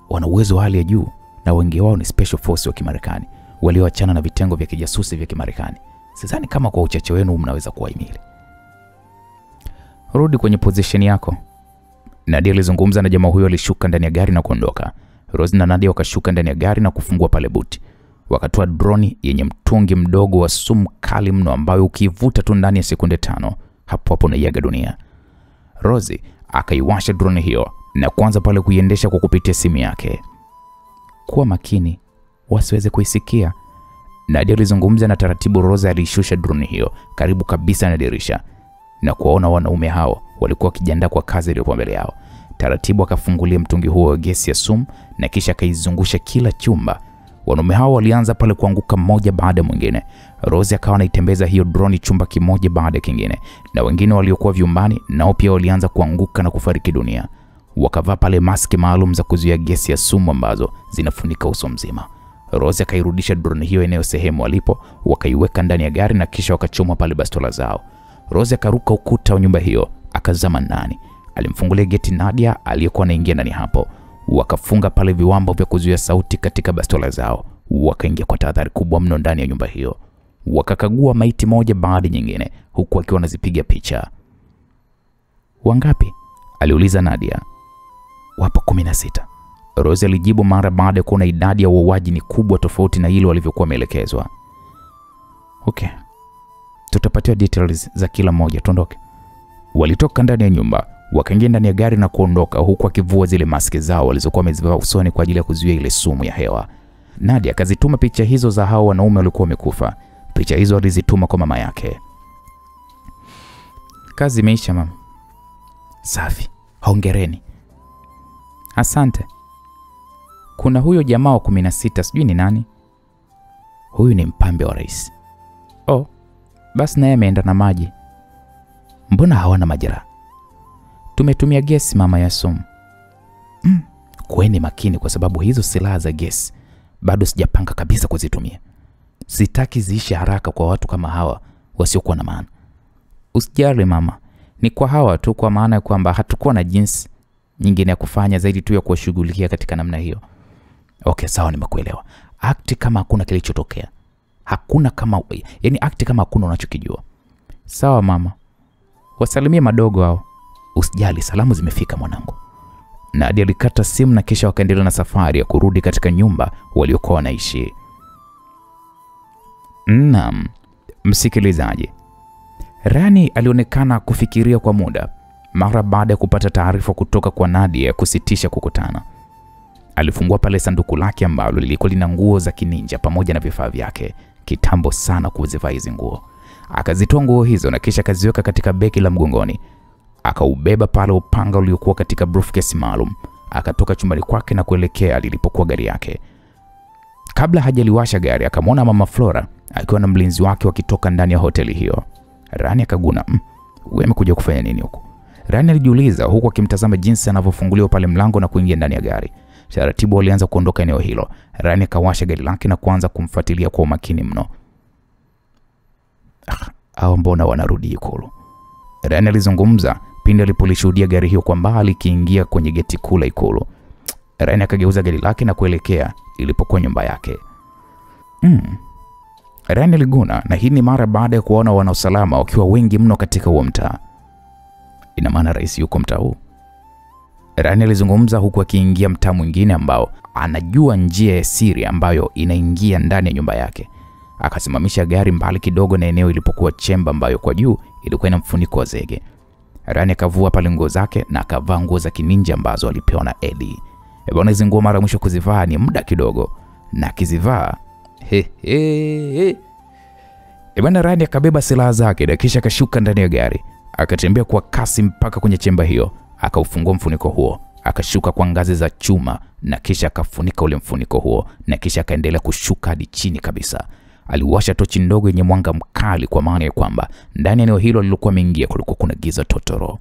Wana uwezo wa hali ya juu na wengi wao ni special force wa Kimarekani walioachana na vitengo vya kijasusi vya Kimarekani. Sidhani kama kwa uchache wenu mnaweza kuwahimili. Rudi kwenye position yako. Nadia alizungumza na jamaa huyo. Alishuka ndani ya gari na kuondoka. Rose na Nadia wakashuka ndani ya gari na kufungua pale buti. Wakatoa droni yenye mtungi mdogo wa sumu kali mno ambayo ukivuta tu ndani ya sekunde 5 hapo hapo unaiaga dunia. Rose akaiwasha droni hiyo na kuanza pale kuiendesha kwa kupitia simu yake. Kuwa makini wasiweze kuisikia, Nadia alizungumza na taratibu. Rose alishusha droni hiyo karibu kabisa na dirisha na kuwaona wanaume hao walikuwa wakijiandaa kwa kazi iliyokuwa mbele yao. Taratibu akafungulia mtungi huo wa gesi ya sumu na kisha kaizungusha kila chumba. Wanaume hao walianza pale kuanguka mmoja baada mwingine. Rose akawa anaitembeza hiyo droni chumba kimoja baada kingine, na wengine waliokuwa vyumbani nao pia walianza kuanguka na kufariki dunia. Wakavaa pale maski maalum za kuzuia gesi ya sumu ambazo zinafunika uso mzima. Rose akairudisha droni hiyo eneo sehemu walipo, wakaiweka ndani ya gari na kisha wakachoma pale bastola zao. Rose akaruka ukuta wa nyumba hiyo akazama ndani. Alimfungulia geti Nadia aliyekuwa anaingia ndani hapo. Wakafunga pale viwambo vya kuzuia sauti katika bastola zao. Wakaingia kwa tahadhari kubwa mno ndani ya nyumba hiyo. Wakakagua maiti moja baada nyingine huku wakiwa wanazipiga picha. Wangapi? Aliuliza Nadia. Wapo 16. Rose alijibu mara baada ya kuona idadi ya wauaji ni kubwa tofauti na ile walivyokuwa wameelekezwa. Okay, tutapatiwa details za kila mmoja, tuondoke. Walitoka ndani ya nyumba, wakaingia ndani ya gari na kuondoka huku akivua zile maski zao walizokuwa wamezivaa usoni kwa ajili ya kuzuia ile sumu ya hewa. Nadia akazituma picha hizo za hao wanaume walikuwa wamekufa. Picha hizo alizituma kwa mama yake. Kazi imeisha mama. Safi, hongereni. Asante. Kuna huyo jamaa wa 16 sijui ni nani. Huyu ni mpambe wa rais. Basi naye ameenda na maji. Mbona hawana majeraha? Tumetumia gesi mama ya sumu. Kuweni makini kwa sababu hizo silaha za gesi bado sijapanga kabisa kuzitumia. Sitaki ziishi haraka kwa watu kama hawa wasiokuwa na maana. Usijali mama, ni kwa hawa tu, kwa maana ya kwamba hatakuwa na jinsi nyingine ya kufanya zaidi tu ya kuwashughulikia katika namna hiyo. Okay, sawa, nimekuelewa. Akti kama hakuna kilichotokea. Hakuna kama, yani akti kama hakuna unachokijua. Sawa mama. Wasalimie madogo hao. Usijali, salamu zimefika mwanangu. Nadia alikata simu na kisha wakaendelea na safari ya kurudi katika nyumba waliokuwa wanaishi. Naam, msikilizaji. Rani alionekana kufikiria kwa muda mara baada ya kupata taarifa kutoka kwa Nadia ya kusitisha kukutana. Alifungua pale sanduku lake ambalo lilikuwa lina nguo za kininja pamoja na vifaa vyake. Kitambo sana kuzivaa hizo nguo. Akazitoa nguo hizo na kisha akaziweka katika begi la mgongoni. Akaubeba pale upanga uliokuwa katika briefcase maalum. Akatoka chumbani kwake na kuelekea lilipokuwa gari yake. Kabla hajaliwasha gari, akamwona Mama Flora akiwa na mlinzi wake wakitoka ndani ya hoteli hiyo. Rani akaguna, wewe umekuja kufanya nini huko? Rani alijiuliza huku akimtazama jinsi anavyofunguliwa pale mlango na kuingia ndani ya gari. Taratibu walianza kuondoka eneo hilo. Rani akawasha gari lake na kuanza kumfuatilia kwa umakini mno. Hao mbona wanarudi Ikulu? Rani alizungumza pindi alipolishuhudia gari hiyo kwa mbali ikiingia kwenye geti kuu la Ikulu. Rani akageuza gari lake na kuelekea ilipokuwa nyumba yake. Rani aliguna, na hii ni mara baada ya kuona wanausalama wakiwa wengi mno katika huo mtaa. Ina maana rais yuko mtaa huu? Rani alizungumza huku akiingia mtaa mwingine ambao anajua njia ya siri ambayo inaingia ndani ya nyumba yake. Akasimamisha gari mbali kidogo na eneo ilipokuwa chemba ambayo kwa juu ilikuwa ina mfuniko wa zege. Rani akavua pale nguo zake na akavaa nguo za kininja ambazo alipewa na Eddie. Bwana, hizo nguo mara mwisho kuzivaa ni muda kidogo, na akizivaa Bwana Rani akabeba silaha zake na kisha akashuka ndani ya gari. Akatembea kwa kasi mpaka kwenye chemba hiyo. Akaufungua mfuniko huo. Akashuka kwa ngazi za chuma na kisha akafunika ule mfuniko huo na kisha akaendelea kushuka hadi chini kabisa. Aliwasha tochi ndogo yenye mwanga mkali kwa maana ya kwamba ndani ya eneo hilo lilokuwa ameingia kulikuwa kuna giza totoro.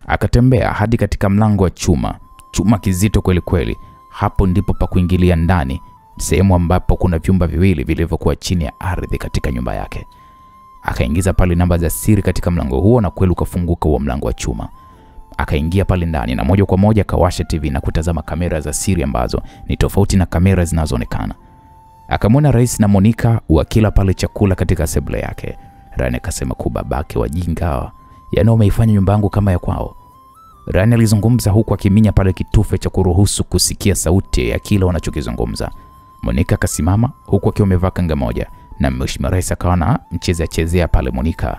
Akatembea hadi katika mlango wa chuma kizito kweli kweli. Hapo ndipo pa kuingilia ndani, sehemu ambapo kuna vyumba viwili vilivyokuwa chini ya ardhi katika nyumba yake. Akaingiza pale namba za siri katika mlango huo na kweli ukafunguka huo mlango wa chuma. Akaingia pale ndani na moja kwa moja akawasha TV na kutazama kamera za siri ambazo ni tofauti na kamera zinazoonekana. Akamwona Rais na Monica wakila pale chakula katika sebule yake. Rani akasema kubabake wajinga, yaani wameifanya nyumba yangu kama ya kwao. Rani alizungumza huku akiminya pale kitufe cha kuruhusu kusikia sauti ya kila wanachokizungumza. Monica akasimama huku akiwa amevaa kanga moja na Mheshimiwa Rais akaona chezea pale Monica.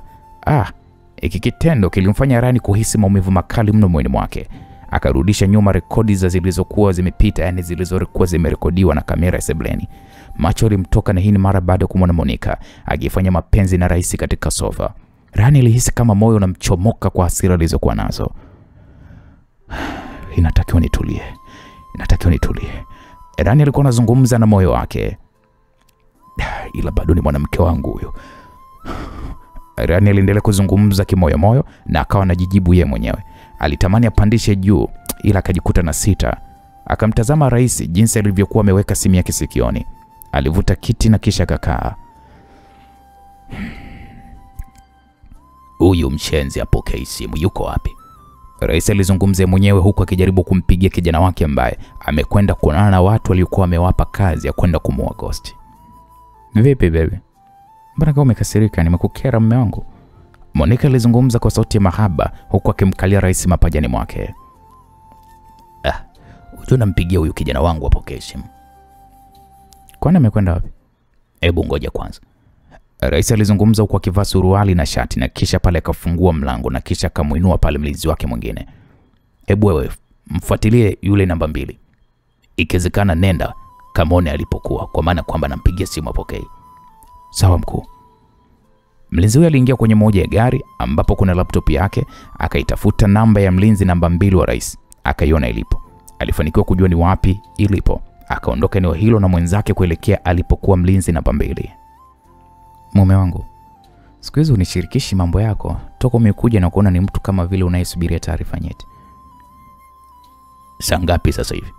Hiki kitendo kilimfanya Rani kuhisi maumivu makali mno moyoni mwake. Akarudisha nyuma rekodi za zilizokuwa zimepita, yani zilizokuwa zimerekodiwa na kamera ya sebleni. Macho yalimtoka, na hii ni mara baada ya kumwona Monica akifanya mapenzi na Rais katika sofa. Rani alihisi kama moyo unamchomoka kwa hasira alizokuwa nazo. Inatakiwa nitulie. Rani alikuwa anazungumza na moyo wake. Ila bado ni mwanamke wangu huyo. Rani aliendelea kuzungumza kimoyo na akawa anajijibu yeye mwenyewe. Alitamani apandishe juu ila akajikuta na sita. Akamtazama Rais jinsi alivyokuwa ameweka simu yake sikioni. Alivuta kiti na kisha akakaa. Huyu mshenzi apokee simu, yuko wapi? Rais alizungumza mwenyewe huku akijaribu kumpigia kijana wake ambaye amekwenda kuonana na watu waliokuwa wamewapa kazi ya kwenda kumuua Ghost. Vipi baby? Mbona kama umekasirika? Nimekukera mume wangu? Monica alizungumza kwa sauti ya mahaba huku akimkalia Rais mapajani mwake. Unampigia huyu kijana wangu apokee simu. Kwani amekwenda wapi? Hebu ngoja kwanza. Rais alizungumza huku akivaa suruali na shati na kisha pale akafungua mlango na kisha akamuinua pale mlinzi wake mwingine. Hebu wewe mfuatilie yule namba 2. Ikiwezekana nenda kamone alipokuwa, kwa maana kwamba nampigia simu apokee. Sawa mkuu. Mlinzi huyo aliingia kwenye moja ya gari ambapo kuna laptop yake, akaitafuta namba ya mlinzi namba 2 wa Rais, akaiona ilipo. Alifanikiwa kujua ni wapi ilipo. Akaondoka eneo hilo na mwenzake kuelekea alipokuwa mlinzi namba 2. Mume wangu, siku hizi unishirikishi mambo yako. Toka umekuja na kuona ni mtu kama vile unayesubiria taarifa nyeti. Saa ngapi sasa hivi?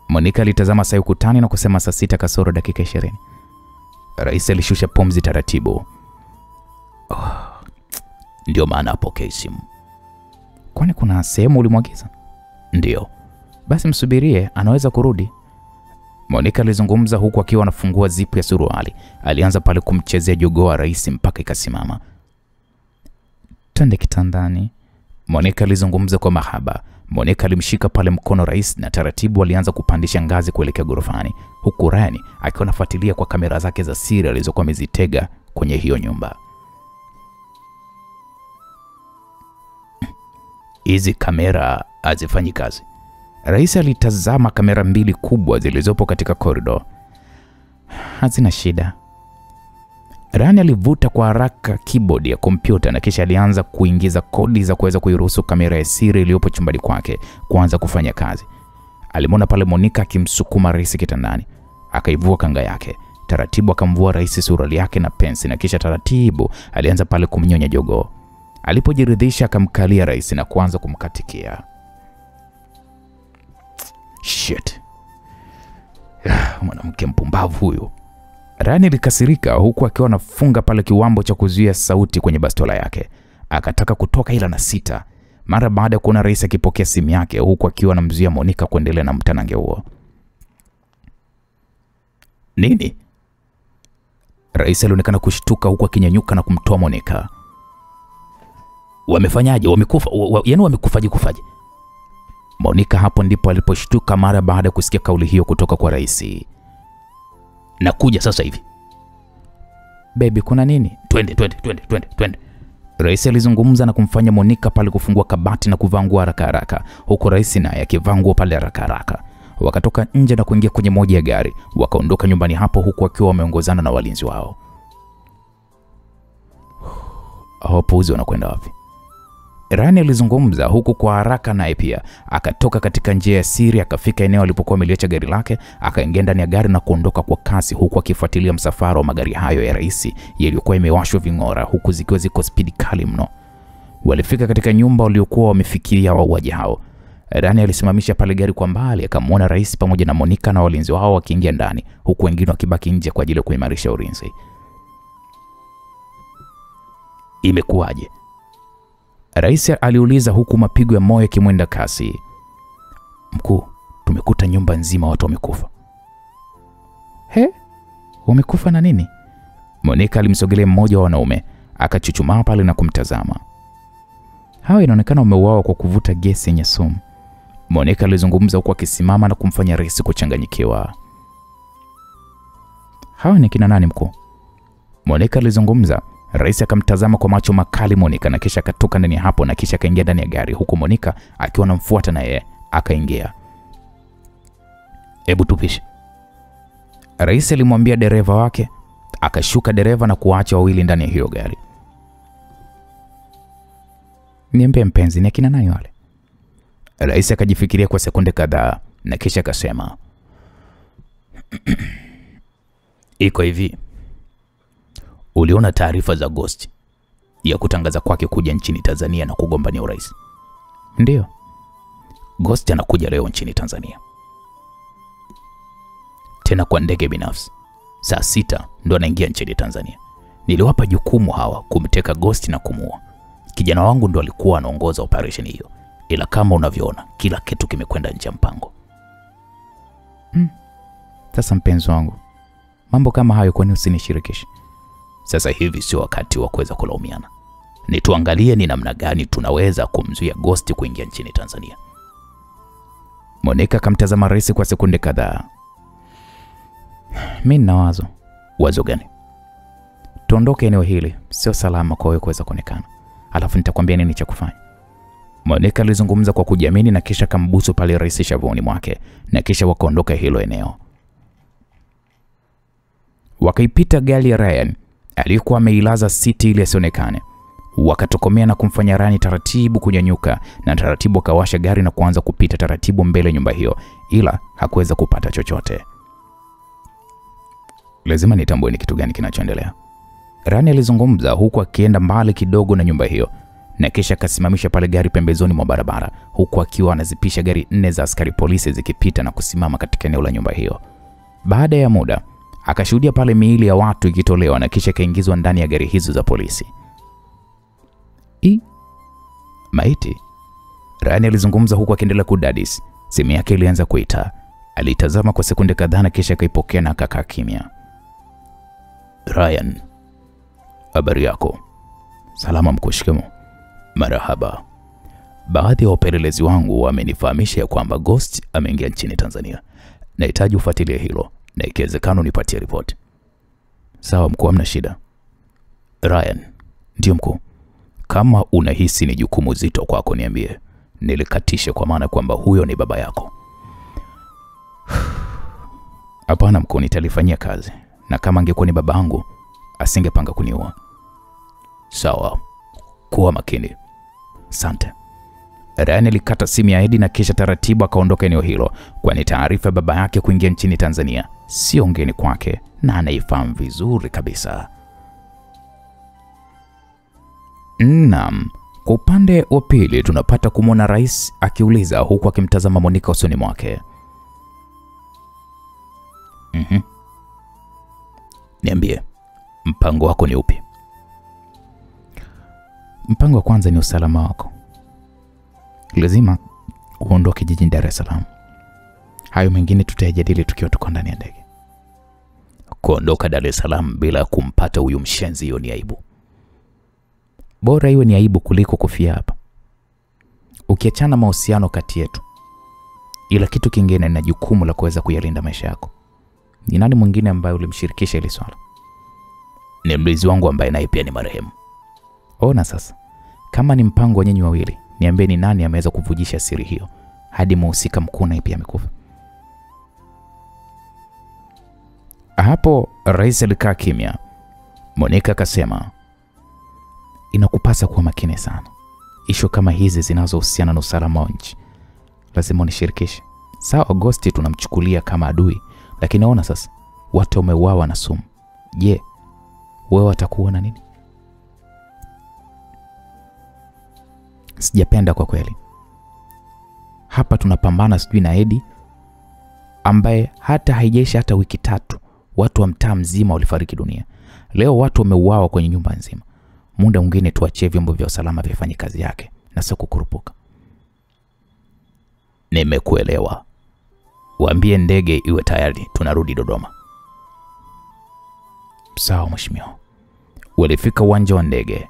Monica alitazama saa ukutani na kusema saa 6 kasoro dakika 20. Rais alishusha pumzi taratibu. Ndio maana apokee simu. Kwani kuna sehemu ulimwagiza? Ndio. Basi msubirie, anaweza kurudi. Monica alizungumza huku akiwa anafungua zipu ya suruali. Alianza pale kumchezea jogoo wa rais mpaka ikasimama. Twende kitandani. Monica alizungumza kwa mahaba. Monica alimshika pale mkono rais na taratibu alianza kupandisha ngazi kuelekea gorofani, huku Ryan akiwa anafuatilia kwa kamera zake za siri alizokuwa amezitega kwenye hiyo nyumba. Hizi kamera hazifanyi kazi. Rais alitazama kamera mbili kubwa zilizopo katika corridor. Hazina shida. Ryan alivuta kwa haraka keyboard ya kompyuta na kisha alianza kuingiza kodi za kuweza kuiruhusu kamera ya siri iliyopo chumbani kwake kuanza kufanya kazi. Alimwona pale Monica akimsukuma rais kitandani. Akaivua kanga yake. Taratibu akamvua rais suruali yake na pensi na kisha taratibu alianza pale kumnyonya jogoo. Alipojiridhisha akamkalia rais na kuanza kumkatikia. Shit. Mwanamke mpumbavu huyo. Ryan alikasirika huku akiwa anafunga pale kiwambo cha kuzuia sauti kwenye bastola yake. Akataka kutoka ila na sita. Mara baada ya kuona rais akipokea simu yake huku akiwa anamzuia Monica kuendelea na mtanange huo. Nini? Rais alionekana kushtuka huku akinyanyuka na kumtoa Monica. Wamefanyaje? Wamekufa? Yaani wamekufaje? Monica hapo ndipo aliposhtuka mara baada ya kusikia kauli hiyo kutoka kwa rais. Nakuja sasa hivi. Baby, kuna nini? Twende. Rais alizungumza na kumfanya Monica pale kufungua kabati na kuvaa nguo haraka huko rais naye akivaa nguo pale haraka. Wakatoka nje na kuingia kwenye moja ya gari. Wakaondoka nyumbani hapo huku wakiwa wameongozana na walinzi wao. Hao puzi wanakwenda wapi? Ryan alizungumza huku kwa haraka naye pia akatoka katika njia ya siri akafika eneo alipokuwa ameliacha gari lake, akaingia ndani ya gari na kuondoka kwa kasi huku akifuatilia msafara wa magari hayo ya rais yaliyokuwa imewashwa ving'ora huku zikiwa ziko spidi kali mno. Walifika katika nyumba waliokuwa wamefikiria wauaji hao. Ryan alisimamisha pale gari kwa mbali akamwona rais pamoja na Monica na walinzi wao wakiingia ndani huku wengine wakibaki nje kwa ajili ya kuimarisha ulinzi. Imekuwaje? Rais aliuliza huku mapigo ya moyo yakimwenda kasi. Mkuu, tumekuta nyumba nzima watu wamekufa. He? Wamekufa na nini? Monica alimsogelea mmoja wa wanaume, akachuchumaa pale na kumtazama. Hao inaonekana wameuawa kwa kuvuta gesi yenye sumu. Monica alizungumza huku akisimama na kumfanya rais kuchanganyikiwa. Hao ni kina nani mkuu? Monica alizungumza. Rais akamtazama kwa macho makali Monica na kisha akatoka ndani hapo na kisha akaingia ndani ya gari huku Monica akiwa anamfuata na yeye akaingia. Hebu tupishe. Rais alimwambia dereva wake, akashuka dereva na kuacha wawili ndani ya hiyo gari. Niambie mpenzi, ni kina nani wale? Rais akajifikiria kwa sekunde kadhaa na kisha akasema, iko hivi. Uliona taarifa za Ghost ya kutangaza kwake kuja nchini Tanzania na kugombania urais? Ndio. Ghost anakuja leo nchini Tanzania. Tena kwa ndege binafsi. Saa 6 ndo anaingia nchini Tanzania. Niliwapa jukumu hawa kumteka Ghost na kumuua. Kijana wangu ndo alikuwa anaongoza operation hiyo. Ila kama unavyoona kila kitu kimekwenda nje ya mpango. Sasa mpenzi wangu, mambo kama hayo kwani usinishirikishe? Sasa hivi sio wakati wa kuweza kulaumiana. Ni tuangalie ni namna gani tunaweza kumzuia Ghost kuingia nchini Tanzania. Monica akamtazama rais kwa sekunde kadhaa. Mimi nina wazo. Wazo gani? Tuondoke eneo hili, sio salama kwa wewe kuweza kuonekana. Alafu nitakwambia nini cha kufanya. Monica alizungumza kwa kujiamini na kisha kambusu pale rais shavuni mwake na kisha wakaondoka hilo eneo. Wakaipita gari ya Ryan alikuwa ameilaza siti ile isionekane. Wakatokomea na kumfanya Ryan taratibu kunyanyuka na taratibu akawasha gari na kuanza kupita taratibu mbele nyumba hiyo, ila hakuweza kupata chochote. Lazima nitambue ni kitu gani kinachoendelea. Ryan alizungumza huku akienda mbali kidogo na nyumba hiyo na kisha akasimamisha pale gari pembezoni mwa barabara huku akiwa anazipisha gari 4 za askari polisi zikipita na kusimama katika eneo la nyumba hiyo. Baada ya muda akashuhudia pale miili ya watu ikitolewa na kisha ikaingizwa ndani ya gari hizo za polisi. Maiti? Ryan alizungumza huku akiendelea kudadis. Simu yake ilianza kuita. Alitazama kwa sekunde kadhaa na kisha akaipokea na akakaa kimya. Ryan, habari yako? Salama mkuu, shikamoo. Marahaba. Baadhi ya wapelelezi wangu wamenifahamisha ya kwamba Ghost ameingia nchini Tanzania. Nahitaji ufuatilie hilo na ikiwezekana unipatie ripoti. Sawa mkuu, hamna shida. Ryan, ndio mkuu. Kama unahisi ni jukumu zito kwako niambie. Nilikatishe kwa maana kwamba huyo ni baba yako. Hapana mkuu, nitalifanyia kazi. Na kama angekuwa ni babangu, asingepanga kuniua. Sawa. Kuwa makini. Asante. Ryan alikata simu ya Eddie na kisha taratibu akaondoka eneo hilo, kwani taarifa ya baba yake kuingia nchini Tanzania sio ngeni kwake na anaifahamu vizuri kabisa. Naam, kwa upande wa pili tunapata kumwona Rais akiuliza huku akimtazama Monica usoni mwake. Niambie, mpango wako ni upi? Mpango wa kwanza ni usalama wako. Lazima uondoke jijini Dar es Salaam. Hayo mengine tutajadili tukiwa tuko ndani ya ndege. Kuondoka Dar es Salaam bila kumpata huyu mshenzi, hiyo ni aibu. Bora iwe ni aibu kuliko kufia hapa. Ukiachana mahusiano kati yetu, ila kitu kingine na jukumu la kuweza kuyalinda maisha yako. Ni nani mwingine ambaye ulimshirikisha ile swala? Ni mlinzi wangu ambaye naye pia ni marehemu. Ona sasa, kama ni mpango wa nyinyi wawili, niambie ni nani ameweza kuvujisha siri hiyo hadi mhusika mkuu naye pia amekufa. Hapo Rais alikaa kimya. Monica akasema, inakupasa kuwa makini sana. Ishu kama hizi zinazohusiana na usalama wa nchi lazima unishirikishe. Sawa, Ghost tunamchukulia kama adui, lakini naona sasa watu wameuawa na sumu. Je, wewe watakuwa na nini? Sijapenda kwa kweli. Hapa tunapambana sijui na Eddie ambaye hata haijaisha hata wiki 3 watu wa mtaa mzima walifariki dunia. Leo watu wameuawa kwenye nyumba nzima. Muda mwingine tuachie vyombo vya usalama vifanye kazi yake na sio kukurupuka. Nimekuelewa. Waambie ndege iwe tayari, tunarudi Dodoma. Sawa mheshimiwa. Walifika uwanja wa ndege.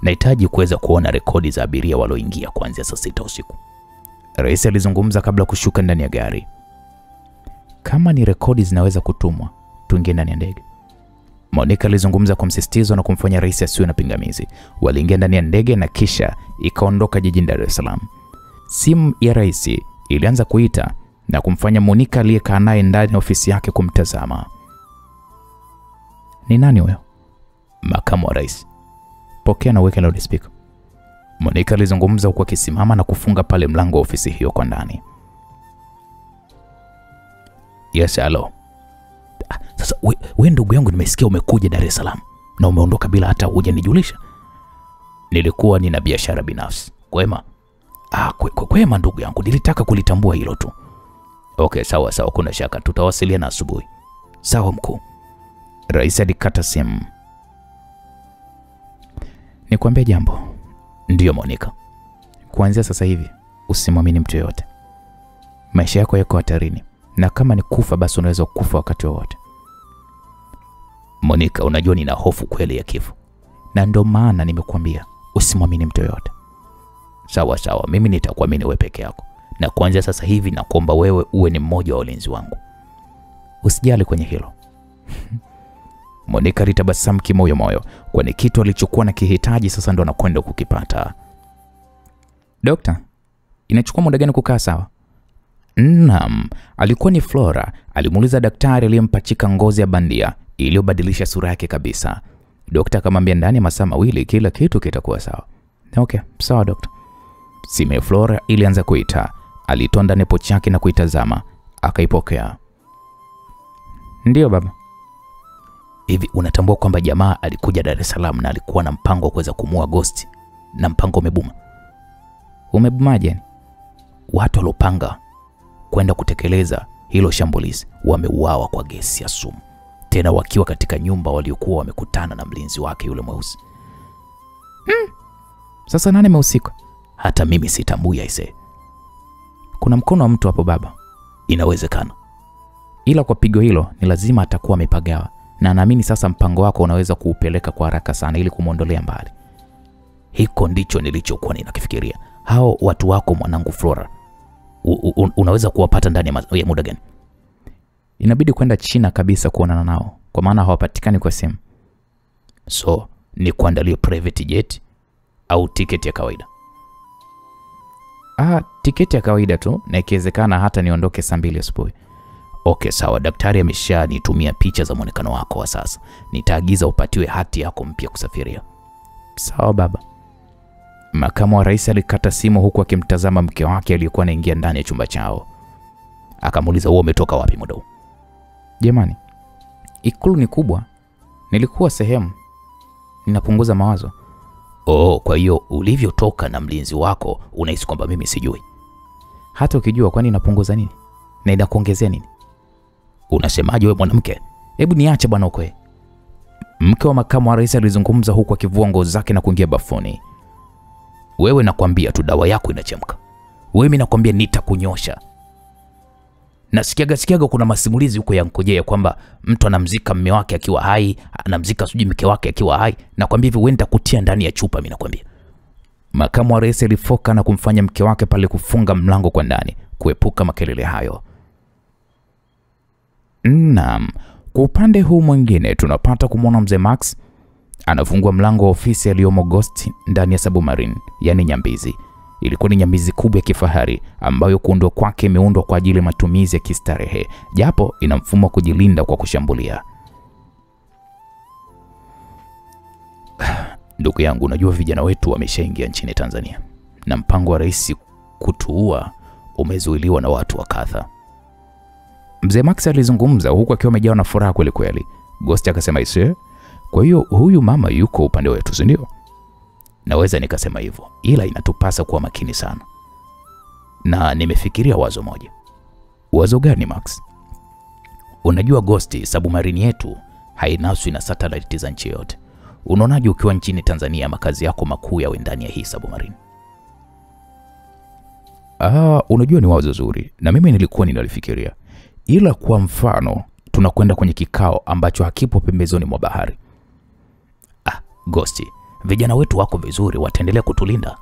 Nahitaji kuweza kuona rekodi za abiria walioingia kuanzia saa 6 usiku. Rais alizungumza kabla kushuka ndani ya gari. Kama ni rekodi zinaweza kutumwa, tuingie ndani ya ndege. Monica alizungumza kwa msisitizo na kumfanya Rais asiwe na pingamizi. Waliingia ndani ya ndege na kisha ikaondoka jijini Dar es Salaam. Simu ya Rais ilianza kuita na kumfanya Monica aliyekaa naye ndani ya ofisi yake kumtazama. Ni nani huyo? Makamu wa Rais. Pokea na weka loudspeaker. Monica alizungumza huku akisimama na kufunga pale mlango wa ofisi hiyo kwa ndani. Yes, hello. Sasa wewe ndugu yangu, nimesikia umekuja Dar es Salaam na umeondoka bila hata hujanijulisha. Nilikuwa nina biashara binafsi. Kwema? Kwema ndugu yangu, nilitaka kulitambua hilo tu. Okay, sawa, kuna shaka, tutawasiliana asubuhi. Sawa mkuu. Rais alikata simu. Nikwambie jambo. Ndiyo Monica. Kuanzia sasa hivi usimwamini mtu yote. Maisha yako yako hatarini, na kama ni kufa basi unaweza kufa wakati wowote. Monica, unajua nina hofu kweli ya kifo. Na ndio maana nimekuambia usimwamini mtu yote. Sawa, mimi nitakuamini wewe peke yako. Na kuanzia sasa hivi nakuomba wewe uwe ni mmoja wa walinzi wangu. Usijali kwenye hilo. Monica alitabasamu kimoyo, kwani kitu alichokuwa na kihitaji sasa ndo anakwenda kukipata. Dokta, inachukua muda gani kukaa sawa? Naam, alikuwa ni Flora. Alimuuliza daktari aliyempachika ngozi ya bandia iliyobadilisha sura yake kabisa. Dokta akamwambia ndani ya masaa 2 kila kitu kitakuwa sawa. Okay, sawa dokta. Simu ya Flora ilianza kuita. Alitoa ndani pochi yake na kuitazama. Akaipokea. Ndio baba. Hivi unatambua kwamba jamaa alikuja Dar es Salaam na alikuwa na mpango wa kuweza kumua Ghost, na mpango umebuma? Umebumaje? Watu walopanga kwenda kutekeleza hilo shambulizi wameuawa kwa gesi ya sumu, tena wakiwa katika nyumba waliokuwa wamekutana na mlinzi wake yule mweusi. Sasa nani amehusika? Hata mimi sitambui aise. Kuna mkono wa mtu hapo baba. Inawezekana. Ila kwa pigo hilo ni lazima atakuwa amepagawa, na naamini sasa mpango wako unaweza kuupeleka kwa haraka sana ili kumuondolea mbali. Hiko ndicho nilichokuwa ninakifikiria. Hao watu wako mwanangu Flora, unaweza kuwapata ndani ya muda gani? Inabidi kwenda China kabisa kuonana nao, kwa maana hawapatikani kwa simu. So, ni kuandalia private jet au tiketi ya kawaida? Tiketi ya kawaida tu, na ikiwezekana hata niondoke saa 2 asubuhi. Okay, sawa. Daktari ameshanitumia picha za muonekano wako wa sasa. Nitaagiza upatiwe hati yako mpya kusafiria. Sawa baba. Makamu wa rais alikata simu huku akimtazama mke wake aliyekuwa anaingia ndani ya chumba chao. Akamuuliza, wewe umetoka wapi muda huu? Jamani, ikulu ni kubwa. Nilikuwa sehemu ninapunguza mawazo. Kwa hiyo ulivyotoka na mlinzi wako unahisi kwamba mimi sijui? Hata ukijua kwani inapunguza nini? Na inakuongezea nini? Unasemaje wewe mwanamke? Hebu niache bwana uko. Mke wa makamu wa rais alizungumza huku akivua nguo zake na kuingia bafuni. Wewe nakwambia tu dawa yako inachemka. Wewe mimi nakwambia nitakunyosha. Nasikiaga kuna masimulizi huko ya Nkojea kwamba mtu anamzika mume wake akiwa hai, anamzika sijui mke wake akiwa hai. Nakwambia hivi wewe nitakutia ndani ya chupa mimi nakwambia. Makamu wa rais alifoka na kumfanya mke wake pale kufunga mlango kwa ndani, kuepuka makelele hayo. Naam, kwa upande huu mwingine tunapata kumwona mzee Max anafungua mlango wa ofisi aliyomo Ghost ndani ya Submarine, yani nyambizi. Ilikuwa ni nyambizi kubwa ya kifahari ambayo kuundwa kwake imeundwa kwa ajili ya matumizi ya kistarehe, japo ina mfumo wa kujilinda kwa kushambulia. Ndugu yangu, unajua vijana wetu wameshaingia nchini Tanzania na mpango wa rais kutuua umezuiliwa na watu wa kadha. Mzee Max alizungumza huku akiwa amejawa na furaha kweli kweli. Ghost akasema, "Ise, kwa hiyo huyu mama yuko upande wetu, si ndio?" Naweza nikasema hivyo, ila inatupasa kuwa makini sana. Na nimefikiria wazo moja. Wazo gani Max? Unajua Ghost, Submarine yetu hainaswi na satellite za nchi yote. Unaonaje ukiwa nchini Tanzania makazi yako makuu yawe ndani ya hii Submarine? Unajua ni wazo zuri na mimi nilikuwa ninalifikiria. Ila kwa mfano tunakwenda kwenye kikao ambacho hakipo pembezoni mwa bahari. Ghost, vijana wetu wako vizuri, wataendelea kutulinda.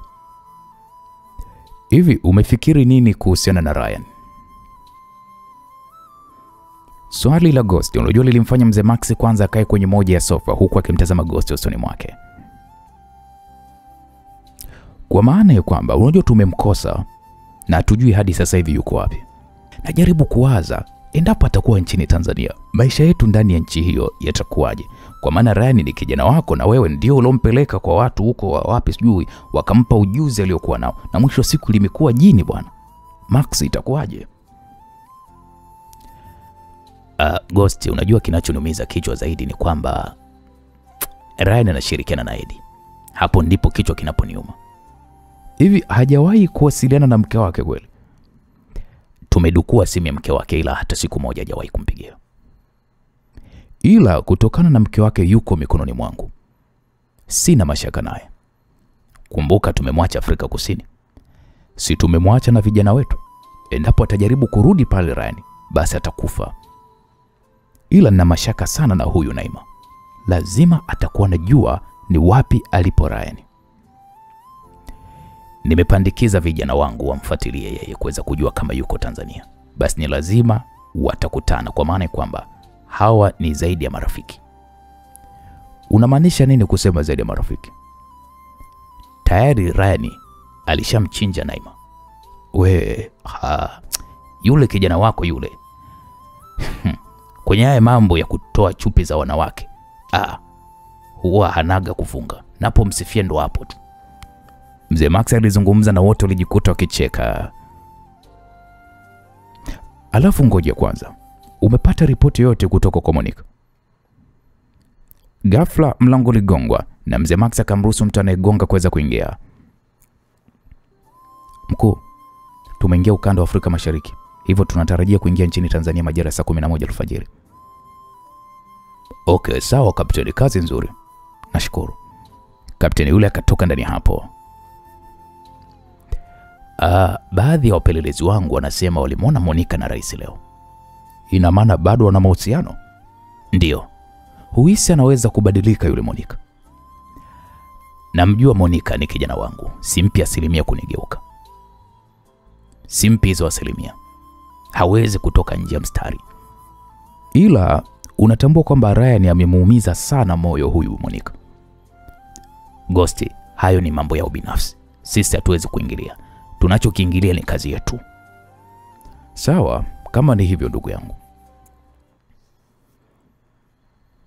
Hivi umefikiri nini kuhusiana na Ryan? Swali la Ghost unajua lilimfanya mzee Max kwanza akae kwenye moja ya sofa huku akimtazama Ghost usoni mwake. Kwa maana ya kwamba unajua tumemkosa na hatujui hadi sasa hivi yuko wapi. Najaribu kuwaza endapo atakuwa nchini Tanzania, maisha yetu ndani ya nchi hiyo yatakuwaje? Kwa maana Ryan ni kijana wako na wewe ndio ulompeleka kwa watu huko wapi sijui, wakampa ujuzi aliokuwa nao na mwisho siku limekuwa jini bwana. Max itakuwaje? Ghost, unajua kinachoniumiza kichwa zaidi ni kwamba Ryan anashirikiana na Eddie. Hapo ndipo kichwa kinaponiuma. Hivi hajawahi kuwasiliana na mke wake kweli? Tumedukua simu ya mke wake ila hata siku moja hajawahi kumpigia. Ila kutokana na mke wake yuko mikononi mwangu, sina mashaka naye. Kumbuka tumemwacha Afrika Kusini. Si tumemwacha na vijana wetu. Endapo atajaribu kurudi pale Ryan, basi atakufa. Ila nina mashaka sana na huyu Naima. Lazima atakuwa anajua ni wapi alipo Ryan. Nimepandikiza vijana wangu wamfuatilie yeye kuweza kujua kama yuko Tanzania. Basi ni lazima watakutana, kwa maana kwamba hawa ni zaidi ya marafiki. Unamaanisha nini kusema zaidi ya marafiki? Tayari Ryan alishamchinja Naima. Yule kijana wako yule. Kwenye haya mambo ya kutoa chupi za wanawake, huwa hanaga kufunga. Napo msifie ndo hapo tu. Mzee Max alizungumza na wote walijikuta wakicheka. Alafu ngoja kwanza, umepata ripoti yote kutoka kwa Monica? Ghafla mlango ligongwa na mzee Max akamruhusu mtu anayegonga kuweza kuingia. Mkuu, tumeingia ukanda wa Afrika Mashariki. hivyo tunatarajia kuingia nchini Tanzania majira saa 11 alfajiri. Okay, sawa kapteni, kazi nzuri. Nashukuru. Kapteni yule akatoka ndani hapo. Baadhi ya wapelelezi wangu wanasema walimwona Monica na rais leo. Ina maana bado wana mahusiano? Ndio. Huisi anaweza kubadilika yule Monica. Namjua Monica ni kijana wangu. Simpi asilimia kunigeuka. Simpi hizo asilimia. Hawezi kutoka nje ya mstari. Ila unatambua kwamba Ryan amemuumiza sana moyo huyu Monica. Ghosti, hayo ni mambo yao binafsi. Sisi hatuwezi kuingilia. Tunachokiingilia ni kazi yetu. Sawa, kama ni hivyo ndugu yangu.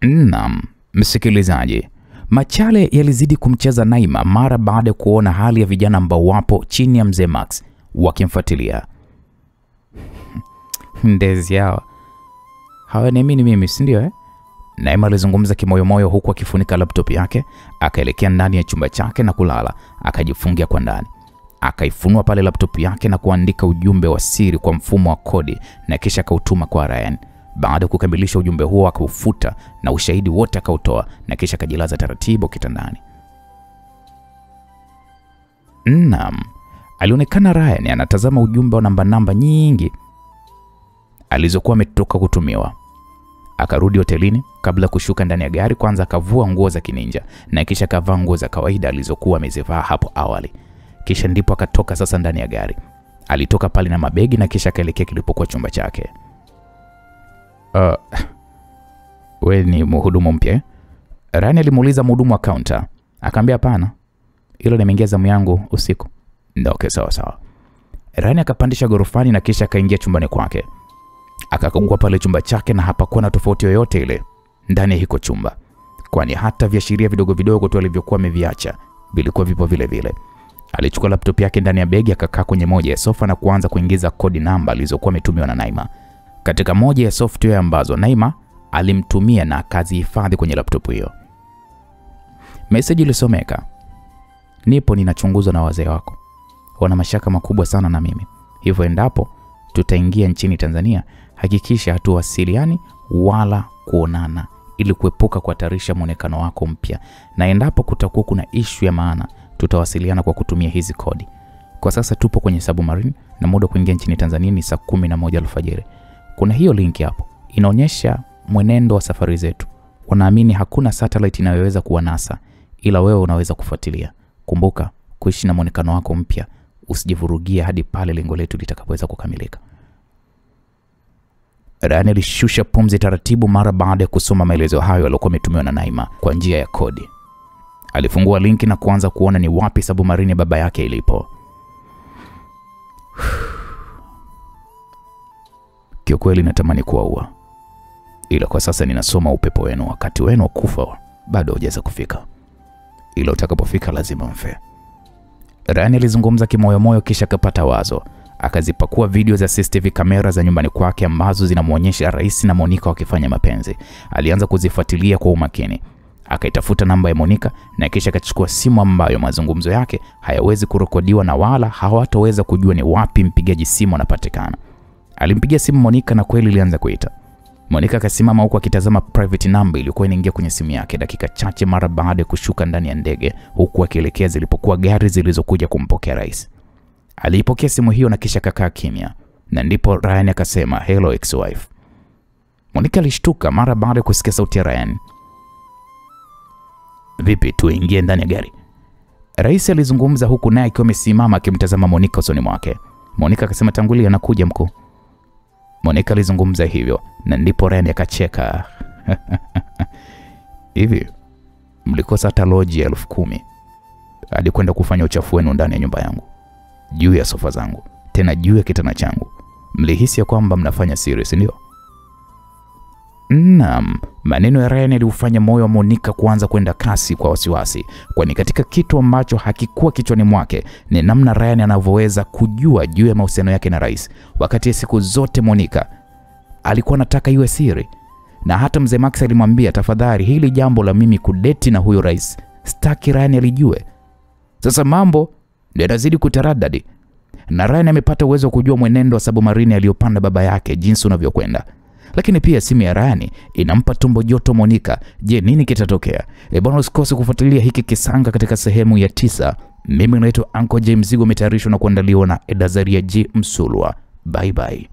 Naam, msikilizaji. Machale yalizidi kumcheza Naima mara baada ya kuona hali ya vijana ambao wapo chini ya mzee Max wakimfuatilia. Ndezi yao. Hawaniamini mimi, si ndio? Naima alizungumza kimoyomoyo huku akifunika laptop yake, akaelekea ndani ya chumba chake na kulala, akajifungia kwa ndani. Akaifunua pale laptop yake na kuandika ujumbe wa siri kwa mfumo wa kodi na kisha akautuma kwa Ryan. Baada ya kukamilisha ujumbe huo akaufuta na ushahidi wote akautoa na kisha akajilaza taratibu kitandani. Naam, alionekana Ryan anatazama ujumbe wa namba nyingi alizokuwa ametoka kutumiwa. Akarudi hotelini. Kabla kushuka ndani ya gari, kwanza akavua nguo za kininja na kisha akavaa nguo za kawaida alizokuwa amezivaa hapo awali. Kisha ndipo akatoka sasa ndani ya gari. Alitoka pale na mabegi na kisha akaelekea kilipokuwa chumba chake. Wewe ni mhudumu mpya? Rani alimuuliza mhudumu wa counter. Akamwambia hapana. Hilo nimeingia zamu yangu usiku. Ndio, okay, sawa. Rani akapandisha gorofani na kisha akaingia chumbani kwake. Akakagua pale chumba chake na hapakuwa na tofauti yoyote ile ndani ya hiko chumba. Kwani hata viashiria vidogo tu alivyokuwa ameviacha vilikuwa vipo vile vile. Alichukua laptop yake ndani ya begi, akakaa kwenye moja ya sofa na kuanza kuingiza kodi namba alizokuwa ametumiwa na Naima katika moja ya software ambazo Naima alimtumia na akazihifadhi kwenye laptop hiyo. Message ilisomeka: nipo ninachunguzwa na wazee wako. Wana mashaka makubwa sana na mimi. Hivyo endapo tutaingia nchini Tanzania, hakikisha hatuwasiliani wala kuonana ili kuepuka kuhatarisha muonekano wako mpya. Na endapo kutakuwa kuna issue ya maana, tutawasiliana kwa kutumia hizi kodi. Kwa sasa tupo kwenye submarine na muda kuingia nchini Tanzania ni saa 11 alfajiri. Kuna hiyo link hapo inaonyesha mwenendo wa safari zetu. Wanaamini hakuna satellite inayoweza kuwanasa, ila wewe unaweza kufuatilia. Kumbuka kuishi na muonekano wako mpya, usijivurugie hadi pale lengo letu litakapoweza kukamilika. Rani alishusha pumzi taratibu mara baada ya kusoma maelezo hayo yaliokuwa yametumiwa na Naima kwa njia ya kodi. Alifungua linki na kuanza kuona ni wapi submarine ya baba yake ilipo. Kiukweli natamani kuwaua, ila kwa sasa ninasoma upepo wenu. Wakati wenu kufa bado hujaweza kufika, ila utakapofika lazima mfe. Rani alizungumza kimoyomoyo kisha akapata wazo. Akazipakua video za CCTV kamera za nyumbani kwake ambazo zinamuonyesha Rais na Monica wakifanya mapenzi. Alianza kuzifuatilia kwa umakini. Akaitafuta namba ya Monica na kisha akachukua simu ambayo mazungumzo yake hayawezi kurekodiwa na wala hawataweza kujua ni wapi mpigaji simu anapatikana. Alimpigia simu Monica na kweli ilianza kuita. Monica akasimama huku akitazama private number ilikuwa inaingia kwenye simu yake dakika chache mara baada ya kushuka ndani ya ndege, huku akielekea zilipokuwa gari zilizokuja kumpokea Rais. Alipokea simu hiyo na kisha kakaa kimya, na ndipo Ryan akasema, "Hello ex-wife." Monica alishtuka mara baada ya kusikia sauti ya Ryan. "Vipi, tuingie ndani ya gari?" Rais alizungumza huku naye akiwa amesimama akimtazama Monica usoni mwake. Monica akasema, "Tangulia, nakuja mkuu." Monica alizungumza hivyo na ndipo Ryan akacheka. "Hivi mlikosa hata loji ya 10,000 hadi kwenda kufanya uchafu wenu ndani ya nyumba yangu, juu ya sofa zangu, tena juu ya kitanda changu. Mlihisi ya kwamba mnafanya serious, ndio?" Naam, maneno ya Ryan yaliufanya moyo wa Monica kuanza kwenda kasi kwa wasiwasi, kwani katika kitu ambacho hakikuwa kichwani mwake ni namna Ryan anavyoweza kujua juu ya mahusiano yake na Rais, wakati siku zote Monica alikuwa anataka iwe siri. Na hata mzee Max alimwambia, "Tafadhali, hili jambo la mimi kudeti na huyo Rais, sitaki Ryan alijue." Sasa mambo ndio yanazidi kutaradadi. na Ryan amepata uwezo wa kujua mwenendo wa submarine aliyopanda baba yake jinsi unavyokwenda. Lakini pia simu ya Ryan inampa tumbo joto Monica. Je, nini kitatokea? Bwana, usikose kufuatilia hiki kisanga katika sehemu ya 9. Mimi naitwa Uncle J. Mzigo, umetayarishwa na kuandaliwa na Edazaria G. Msulwa. Bye bye.